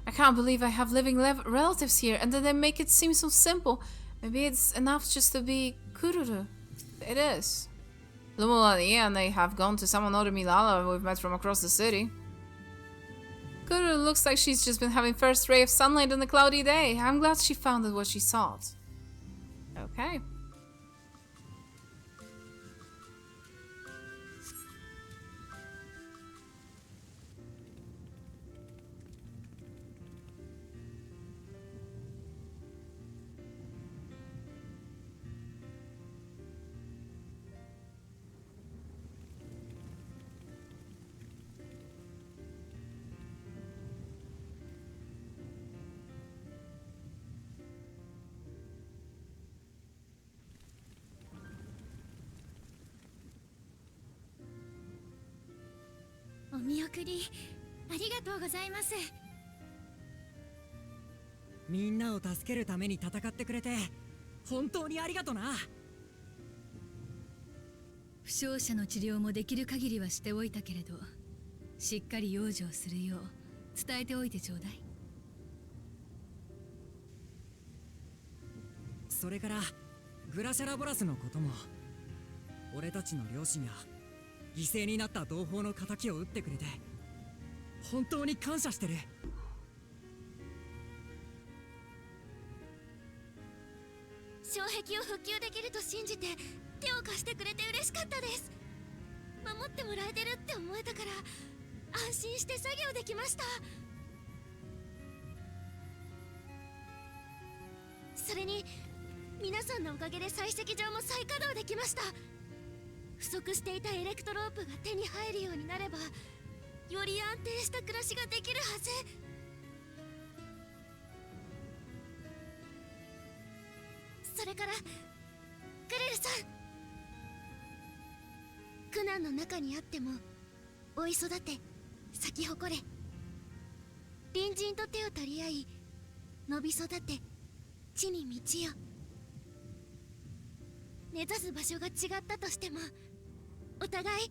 Speaker 1: I can't believe I have living relatives here, and then they make it seem so simple. Maybe it's enough just to be Kururu. It is. Lumula and they have gone to Samanori Milala we've met from across the city. Kururu looks like she's just been having first ray of sunlight on a cloudy day. I'm glad she found what she sought. Okay.
Speaker 2: お見送りありがとうございます。
Speaker 4: みんなを助けるために戦ってくれて本当にありがとな。
Speaker 5: 負傷者の治療もできる限りはしておいたけれど、しっかり養生するよう伝えておいてちょうだい。
Speaker 4: それからグラシャラボラスのことも、俺たちの両親が犠牲になった同胞の仇を撃ってくれて本当に感謝してる。
Speaker 2: 障壁を復旧できると信じて手を貸してくれて嬉しかったです。守ってもらえてるって思えたから安心して作業できました。それに皆さんのおかげで採石場も再稼働できました。不足していたエレクトロープが手に入るようになればより安定した暮らしができるはず。それからグレルさん、苦難の中にあっても追い育て咲き誇れ。隣人と手を取り合い伸び育て地に道よ。目指す場所が違ったとしてもお互い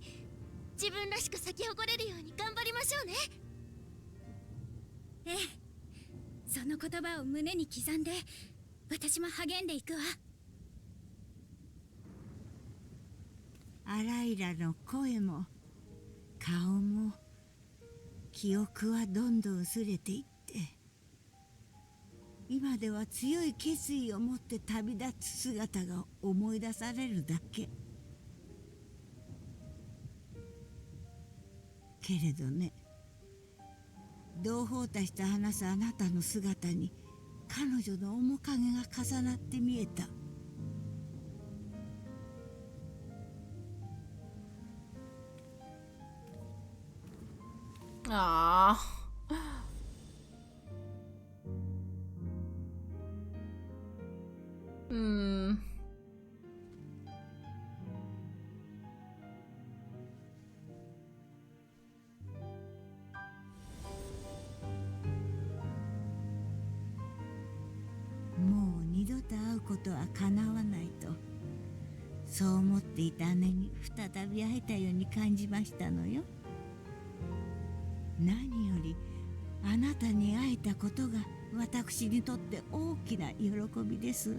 Speaker 2: 自分らしく咲き誇れるように頑張りましょうね。ええ、その言葉を胸に刻んで私も励んでいくわ。
Speaker 9: アライラの声も顔も記憶はどんどん薄れていって、今では強い決意を持って旅立つ姿が思い出されるだけ。けれどね、同胞たちと話すあなたの姿に彼女の面影が重なって見えた。
Speaker 1: あ
Speaker 9: もう二度と会うことはかなわないと、そう思っていた姉に再び会えたように感じましたのよ。何よりあなたに会えたことが私にとって大きな喜びですわ。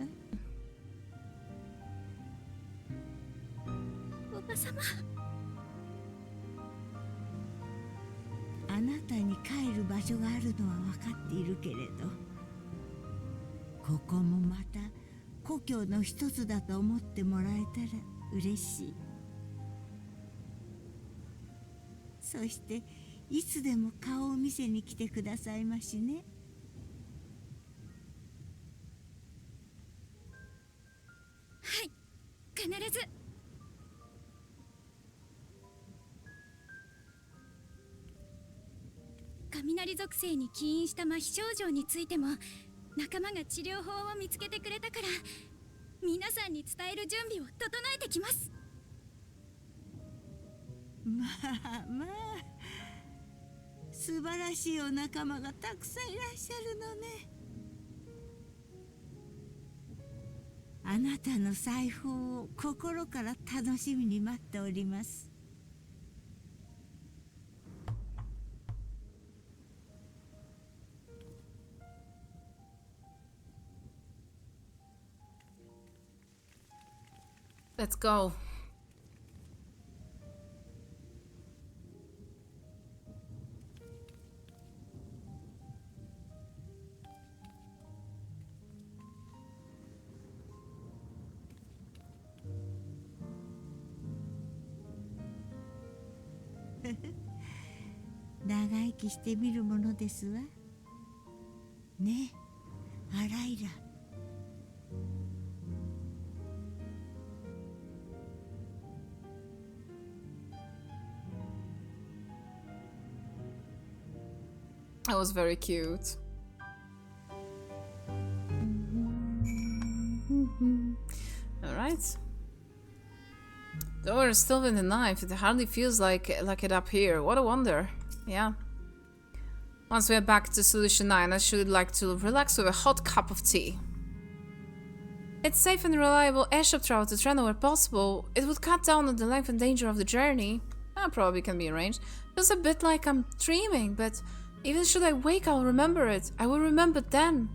Speaker 2: おばさま、
Speaker 9: あなたに帰る場所があるのは分かっているけれど、ここもまた故郷の一つだと思ってもらえたら嬉しい。そしていつでも顔を見せに来てくださいましね。
Speaker 2: はい、必ず。雷属性に起因した麻痺症状についても仲間が治療法を見つけてくれたから、皆さんに伝える準備を整えてきます。
Speaker 9: まあまあ、素晴らしいお仲間がたくさんいらっしゃるのね。あなたの裁縫を心から楽しみに待っております。
Speaker 1: Let's go.
Speaker 9: 長生きしてみるものですわ。ね、アライラ。
Speaker 1: That was very cute. Alright. Though we're still in the knife, it hardly feels like it up here. What a wonder. Yeah. Once we're back to Solution 9, I should like to relax with a hot cup of tea. It's safe and reliable airship travel to Treno where possible. It would cut down on the length and danger of the journey. That probably can be arranged. Feels a bit like I'm dreaming, but even should I wake, I'll remember it. I will remember then.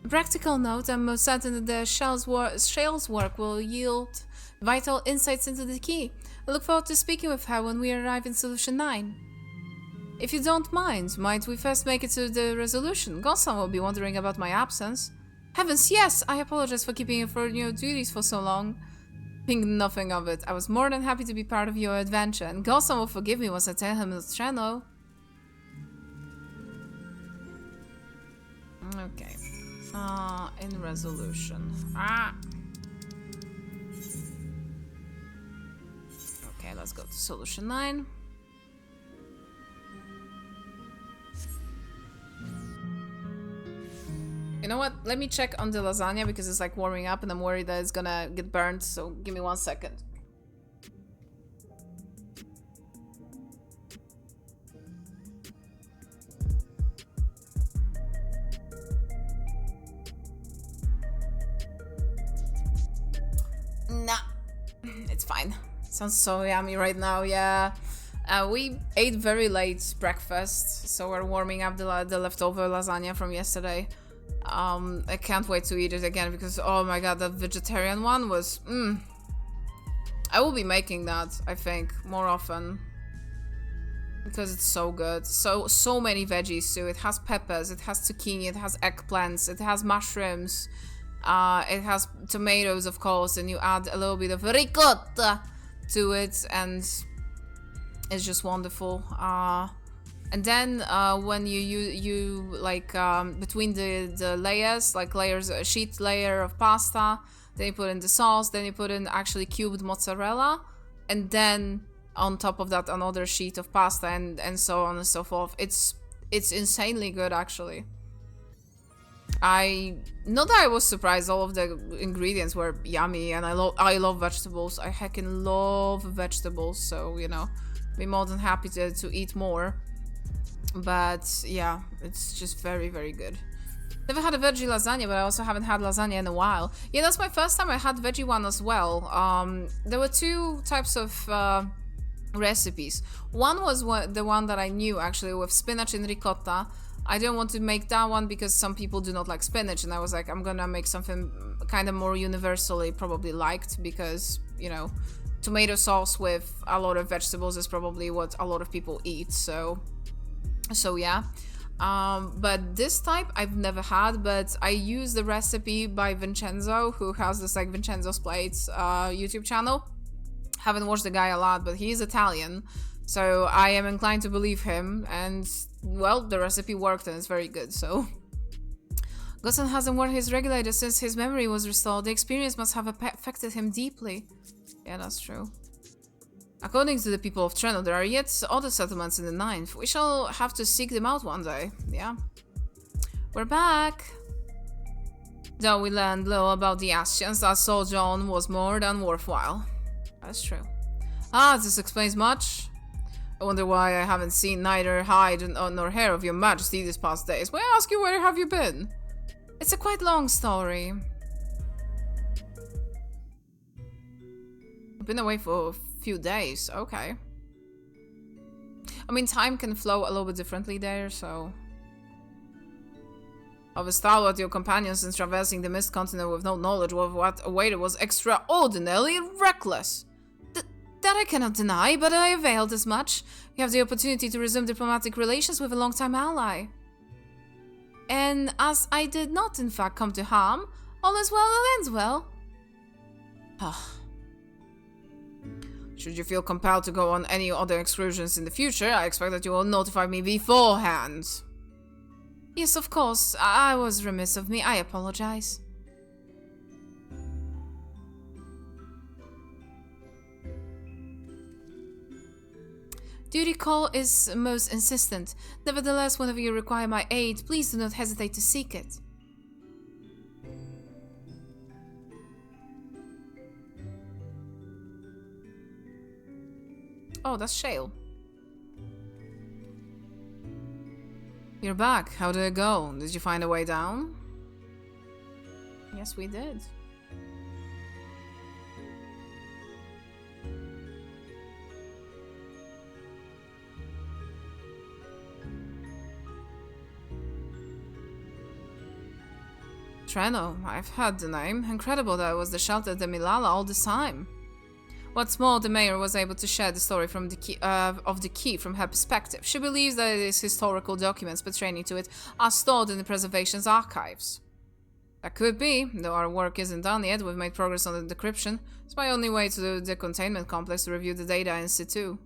Speaker 1: A practical note, I'm most certain that the Shale's work will yield vital insights into the key. I look forward to speaking with her when we arrive in Solution 9. If you don't mind, might we first make it to the resolution? Gonsan will be wondering about my absence. Heavens, yes! I apologize for keeping you for your duties for so long. Think nothing of it. I was more than happy to be part of your adventure, and Gonsan will forgive me once I tell him it's Treno. Okay. In resolution. Okay, let's go to Solution 9. You know what? Let me check on the lasagna because it's like warming up and I'm worried that it's gonna get burnt, so give me 1 second. Nah, it's fine. Sounds so yummy right now, yeah. We ate very late breakfast, so we're warming up the leftover lasagna from yesterday. I can't wait to eat it again because, oh my god, that vegetarian one was, I will be making that, I think, more often. Because it's so good. So many veggies too. It has peppers, it has zucchini, it has eggplants, it has mushrooms. It has tomatoes, of course, and you add a little bit of ricotta to it, and it's just wonderful. And then when you like between the layers, like layers, a sheet layer of pasta, then you put in the sauce, then you put in actually cubed mozzarella, and then on top of that another sheet of pasta, and so on and so forth. It's insanely good, actually. Not that I was surprised, all of the ingredients were yummy, and I love vegetables. I heckin' love vegetables, so, you know, be more than happy to eat more. But yeah, it's just very, very good. Never had a veggie lasagna, but I also haven't had lasagna in a while. Yeah, that's my first time I had veggie one as well. There were two types of recipes. One was the one that I knew, actually, with spinach and ricotta. I didn't want to make that one because some people do not like spinach, and I was like, I'm gonna make something kind of more universally probably liked, because, you know, tomato sauce with a lot of vegetables is probably what a lot of people eat, so yeah. But this type I've never had, but I use the recipe by Vincenzo, who has this like Vincenzo's Plates YouTube channel. Haven't watched the guy a lot, but he's Italian, so I am inclined to believe him, and well, the recipe worked and it's very good, so. Gossen hasn't worn his regulator since his memory was restored. The experience must have affected him deeply. Yeah, that's true. According to the people of Treno, there are yet other settlements in the 9th. We shall have to seek them out one day. Yeah. We're back! Though we learned little about the Ascians, our sojourn was more than worthwhile. That's true. Ah, this explains much. I wonder why I haven't seen neither hide nor hair of your majesty these past days. May I ask you, where have you been? It's a quite long story. I've been away for a few days, okay. I mean, time can flow a little bit differently there, so. of a stalwart your companions in traversing the mist continent with no knowledge of what awaited was extraordinarily reckless. That I cannot deny, but I availed as much. You have the opportunity to resume diplomatic relations with a long-time ally. And as I did not in fact come to harm, all is well that ends well. Should you feel compelled to go on any other excursions in the future, I expect that you will notify me beforehand. Yes, of course. I was remiss of me. I apologize. Duty call is most insistent. Nevertheless, whenever you require my aid, please do not hesitate to seek it. Oh, that's Shale. You're back. How did it go? Did you find a way down? Yes, we did. Treno, I've heard the name. Incredible that it was the shelter de Milala all this time. What's more, the mayor was able to share the story from the key, of the key from her perspective. She believes that its historical documents pertaining to it are stored in the preservation's archives. That could be, though our work isn't done yet. We've made progress on the decryption. It's my only way to the containment complex to review the data in situ.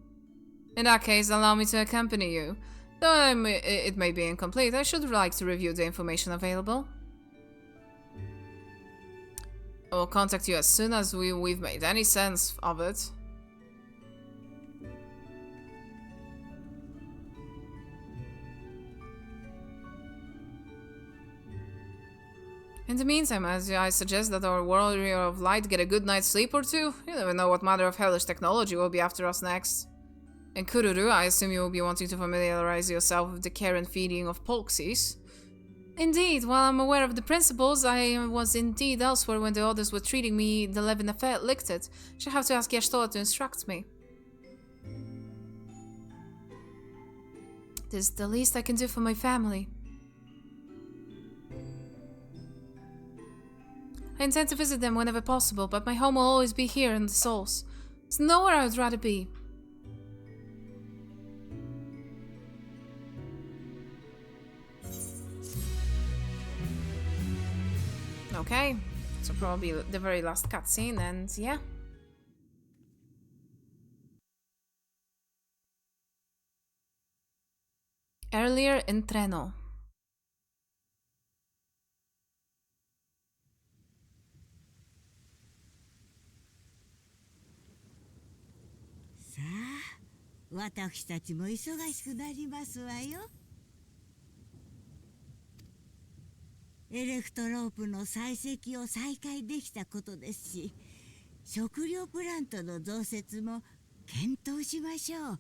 Speaker 1: In that case, allow me to accompany you. Though it may be incomplete, I should like to review the information available. I will contact you as soon as we've made any sense of it. In the meantime, as I suggest that our warrior of light get a good night's sleep or two, you never know what matter of hellish technology will be after us next. In Kururu, I assume you will be wanting to familiarize yourself with the care and feeding of Polxies. Indeed, while I'm aware of the principles, I was indeed elsewhere when the others were treating me the Levin affair licted. Shall have to ask Yashtoa to instruct me. This is the least I can do for my family. I intend to visit them whenever possible, but my home will always be here in the Souls. There's nowhere I would rather be. Okay, so probably the very last cutscene, and yeah. Earlier in Treno.
Speaker 9: Saあ、私たちも忙しくなりますわよ。エレクトロープの採石を再開できたことですし、食料プラントの増設も検討しましょう。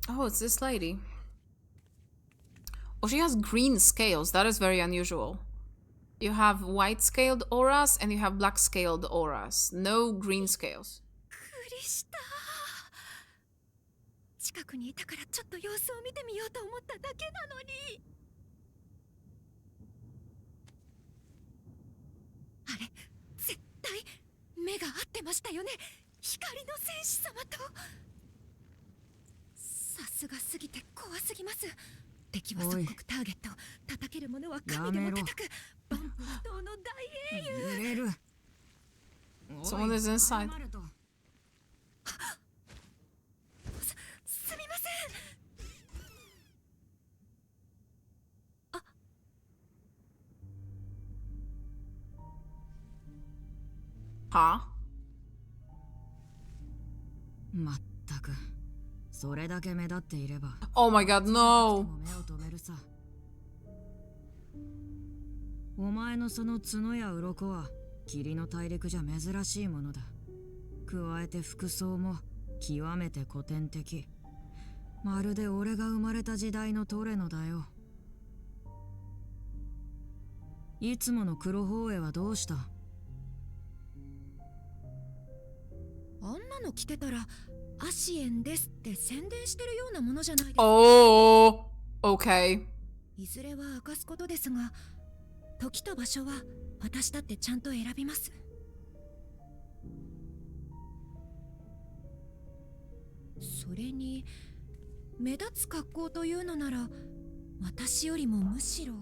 Speaker 1: Oh, it's this lady. Oh, she has green scales. That is very unusual. You have white scaled auras and you have black scaled auras. No green scales.
Speaker 2: 近くにいたからちょっと様子を見てみようと思っただけなのに。あれ、絶対目が合ってましたよね。光の戦士様と。さすがすぎて怖すぎます。敵は即刻ターゲット。叩けるものは神でも叩く。バンプの塔の大英雄。揺れる。
Speaker 1: Someone is inside.
Speaker 2: すみません。あ。
Speaker 1: は？
Speaker 5: まったく。それだけ目立っていれば。
Speaker 1: Oh my god, no!
Speaker 5: 目を止めるさ。お前のその角や鱗は霧の大陸じゃ珍しいものだ。加えて服装も極めて古典的。まるで俺が生まれた時代のトレノだよ。いつもの黒方へはどうした？
Speaker 2: あんなの着てたらアシエンですって宣伝してるようなものじゃないですか。
Speaker 1: Oh, okay.
Speaker 2: いずれは明かすことですが、時と場所は私だってちゃんと選びます。それに目立つ格好というのなら私よりもむしろ。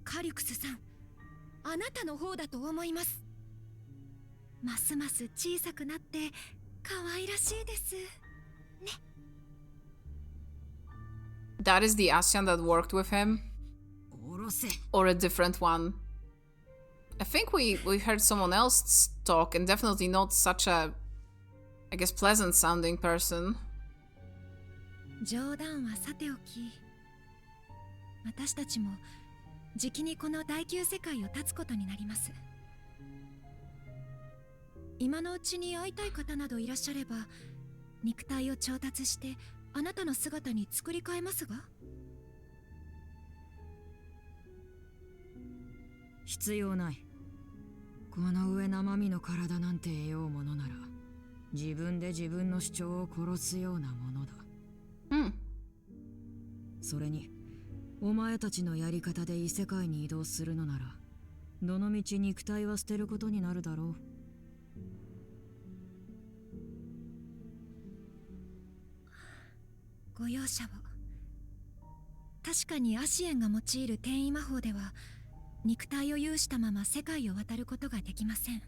Speaker 2: カリュクスさん、あなたの方だと思います。ますます小さくなって可愛らしいですね。
Speaker 1: That is the Asian that worked with him? Or a different one? I think we heard someone else talk, and definitely not such a, I guess, pleasant sounding person.
Speaker 2: 冗談はさておき、私たちもじきにこの第9世界を立つことになります。今のうちに会いたい方などいらっしゃれば、肉体を調達してあなたの姿に作り変えますが。
Speaker 5: 必要ない。この上生身の体なんて得ようものなら、自分で自分の主張を殺すようなものだ。それにお前たちのやり方で異世界に移動するのなら、どのみち肉体は捨てることになるだろう。
Speaker 2: ご容赦を。確かにアシエンが用いる転移魔法では、肉体を有したまま世界を渡ることができません。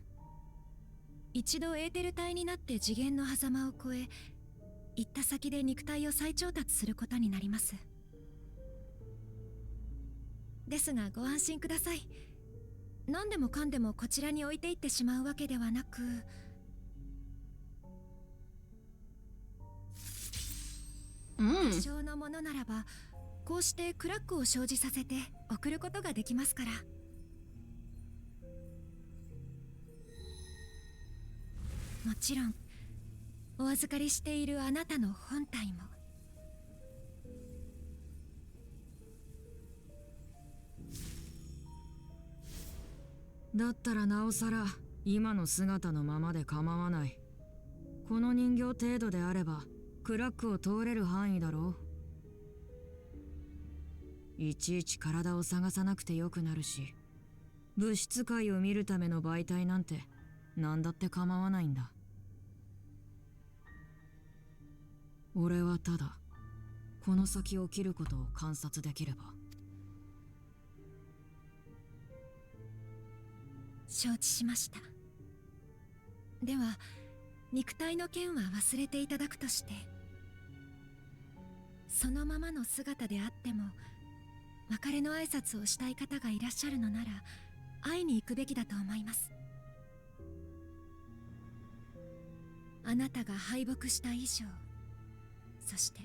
Speaker 2: 一度エーテル体になって次元の狭間を越え、行った先で肉体を再調達することになります。ですがご安心ください。何でもかんでもこちらに置いていってしまうわけではなく、多少のものならばこうしてクラックを生じさせて送ることができますから。もちろんお預かりしているあなたの本体も。
Speaker 5: だったらなおさら今の姿のままで構わない。この人形程度であればクラックを通れる範囲だろう。いちいち体を探さなくてよくなるし、物質界を見るための媒体なんて何だって構わないんだ。俺はただこの先起きることを観察できれば。
Speaker 2: 承知しました。では肉体の件は忘れていただくとして、そのままの姿であっても別れの挨拶をしたい方がいらっしゃるのなら会いに行くべきだと思います。あなたが敗北した以上、そして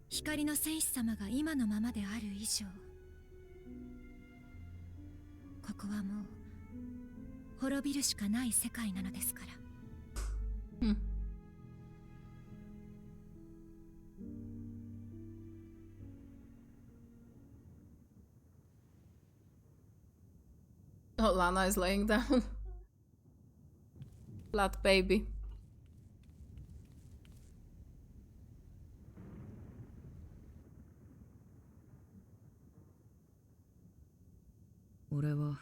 Speaker 2: 光の戦士様が今のままである以上、ここはもう滅びるしかない世界なのですから。
Speaker 1: Oh, Lana is laying down. Flat baby.
Speaker 5: 俺は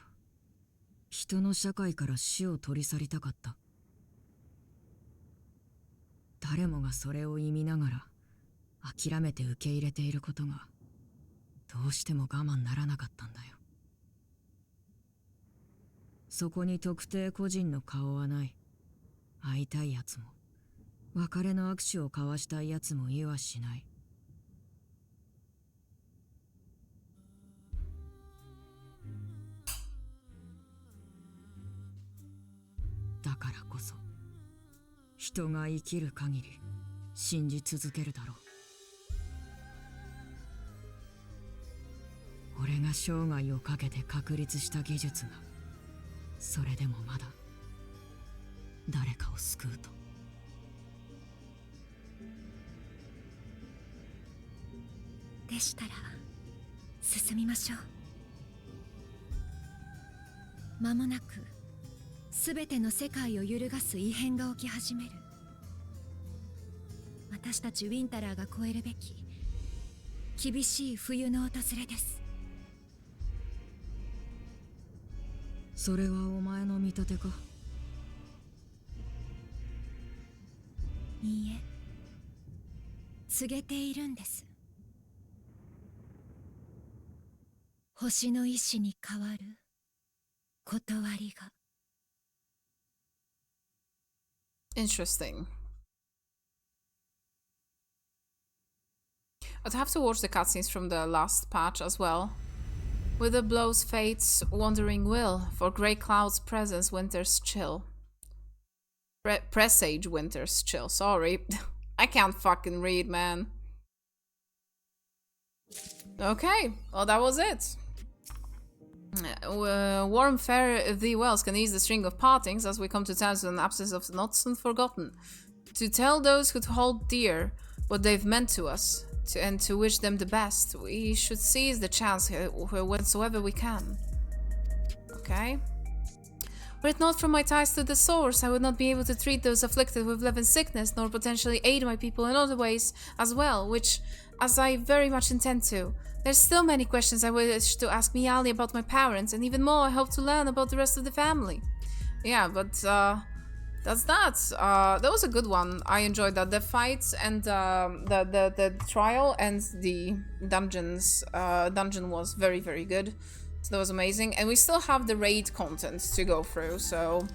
Speaker 5: 人の社会から死を取り去りたかった。誰もがそれを意味ながら諦めて受け入れていることがどうしても我慢ならなかったんだよ。そこに特定個人の顔はない。会いたいやつも別れの握手を交わしたいやつもいはしない。だからこそ人が生きる限り信じ続けるだろう。俺れが生涯をかけて確立した技術がそれでもまだ誰かを救うと。
Speaker 2: でしたら進みましょう。間もなく全ての世界を揺るがす異変が起き始める。私たちウィンタラーが越えるべき厳しい冬の訪れです。
Speaker 5: それはお前の見立てか？
Speaker 2: いいえ、告げているんです。星の意志に変わる断りが。
Speaker 1: Interesting. I'd have to watch the cutscenes from the last patch as well. Wither blows fate's wandering will, for grey clouds presence winter's chill. Presage winter's chill, sorry. I can't fucking read, man. Okay, well that was it. Warm fare thee wells can ease the string of partings as we come to terms with an absence of knots and forgotten. To tell those who hold dear what they've meant to us, and to wish them the best, we should seize the chance whensoever we can. Okay. Were it not for my ties to the source, I would not be able to treat those afflicted with love and sickness, nor potentially aid my people in other ways as well, which, as I very much intend to. There's still many questions I wish to ask Miali about my parents, and even more I hope to learn about the rest of the family. Yeah, but that's that. That was a good one. I enjoyed that. The fights and the trial and the dungeons. Dungeon was very, very good. So that was amazing. And we still have the raid content to go through. So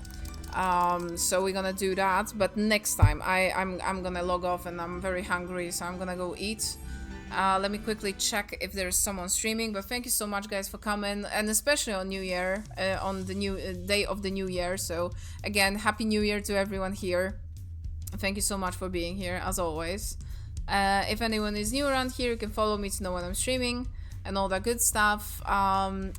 Speaker 1: we're gonna do that. But next time, I'm gonna log off, and I'm very hungry, so I'm gonna go eat. Let me quickly check if there's someone streaming, but thank you so much guys for coming, and especially on New Year, on the new day of the New Year. So again, Happy New Year to everyone here. Thank you so much for being here, as always. If anyone is new around here, you can follow me to know when I'm streaming and all that good stuff,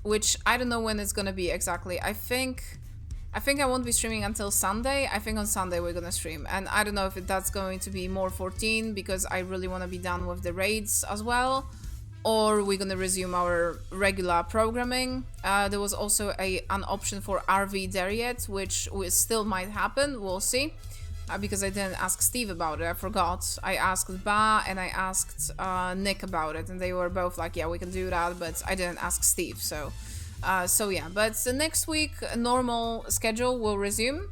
Speaker 1: which I don't know when it's gonna be exactly. I think I won't be streaming until Sunday. I think on Sunday we're gonna stream, and I don't know if that's going to be more 14 because I really want to be done with the raids as well, or we're gonna resume our regular programming. There was also an option for RV Dariet, which still might happen. We'll see, because I didn't ask Steve about it. I forgot. I asked Ba and I asked Nick about it, and they were both like, yeah, we can do that, but I didn't ask Steve. So yeah, but the next week normal schedule will resume,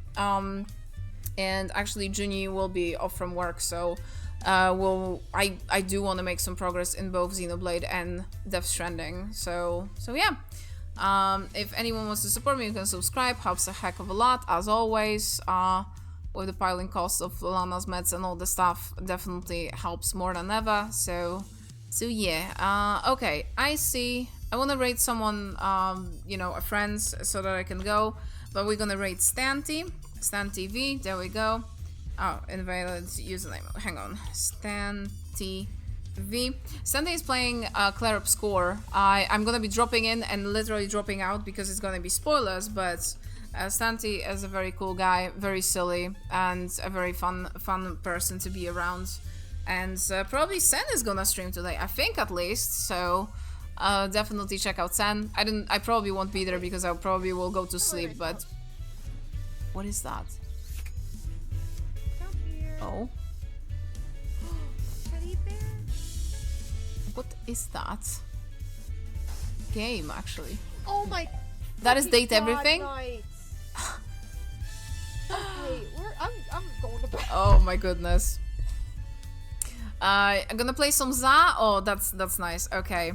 Speaker 1: and actually Junie will be off from work, so I do want to make some progress in both Xenoblade and Death Stranding, so yeah. If anyone wants to support me, you can subscribe, helps a heck of a lot, as always. With the piling costs of Lana's meds and all the stuff, definitely helps more than ever, so yeah. Okay, I see. I want to raid someone, you know, a friend, so that I can go. But we're gonna raid Stanty. Stan TV, there we go. Oh, invalid username. Hang on. Stan TV. Stanty is playing Claire Obscure. I'm gonna be dropping in and literally dropping out because it's gonna be spoilers, but Stanty is a very cool guy, very silly, and a very fun person to be around. And probably Sen is gonna stream today, I think, at least, so... definitely check out Sen. I probably won't be there because I probably will go to sleep, but... What is that? Oh.
Speaker 11: Teddy bear?
Speaker 1: What is that? Game, actually.
Speaker 11: Oh my...
Speaker 1: That is Date
Speaker 11: God,
Speaker 1: Everything?
Speaker 11: night. Okay, I'm going to bed.
Speaker 1: Oh my goodness. I'm gonna play some Za. Oh, that's nice. Okay.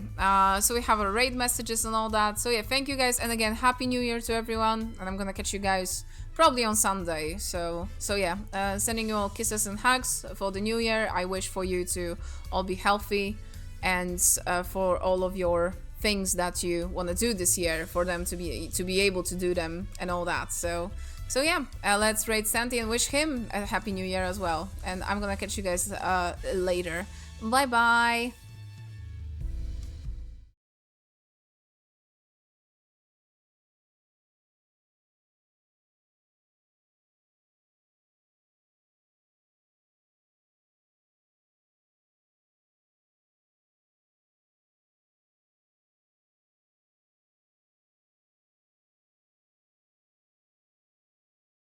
Speaker 1: So we have our raid messages and all that. So yeah, thank you guys, and again, Happy New Year to everyone. And I'm gonna catch you guys probably on Sunday. So yeah, sending you all kisses and hugs for the New Year. I wish for you to all be healthy, and for all of your things that you want to do this year, for them to be able to do them and all that. So yeah, let's raid Santi and wish him a Happy New Year as well. And I'm gonna catch you guys later. Bye bye!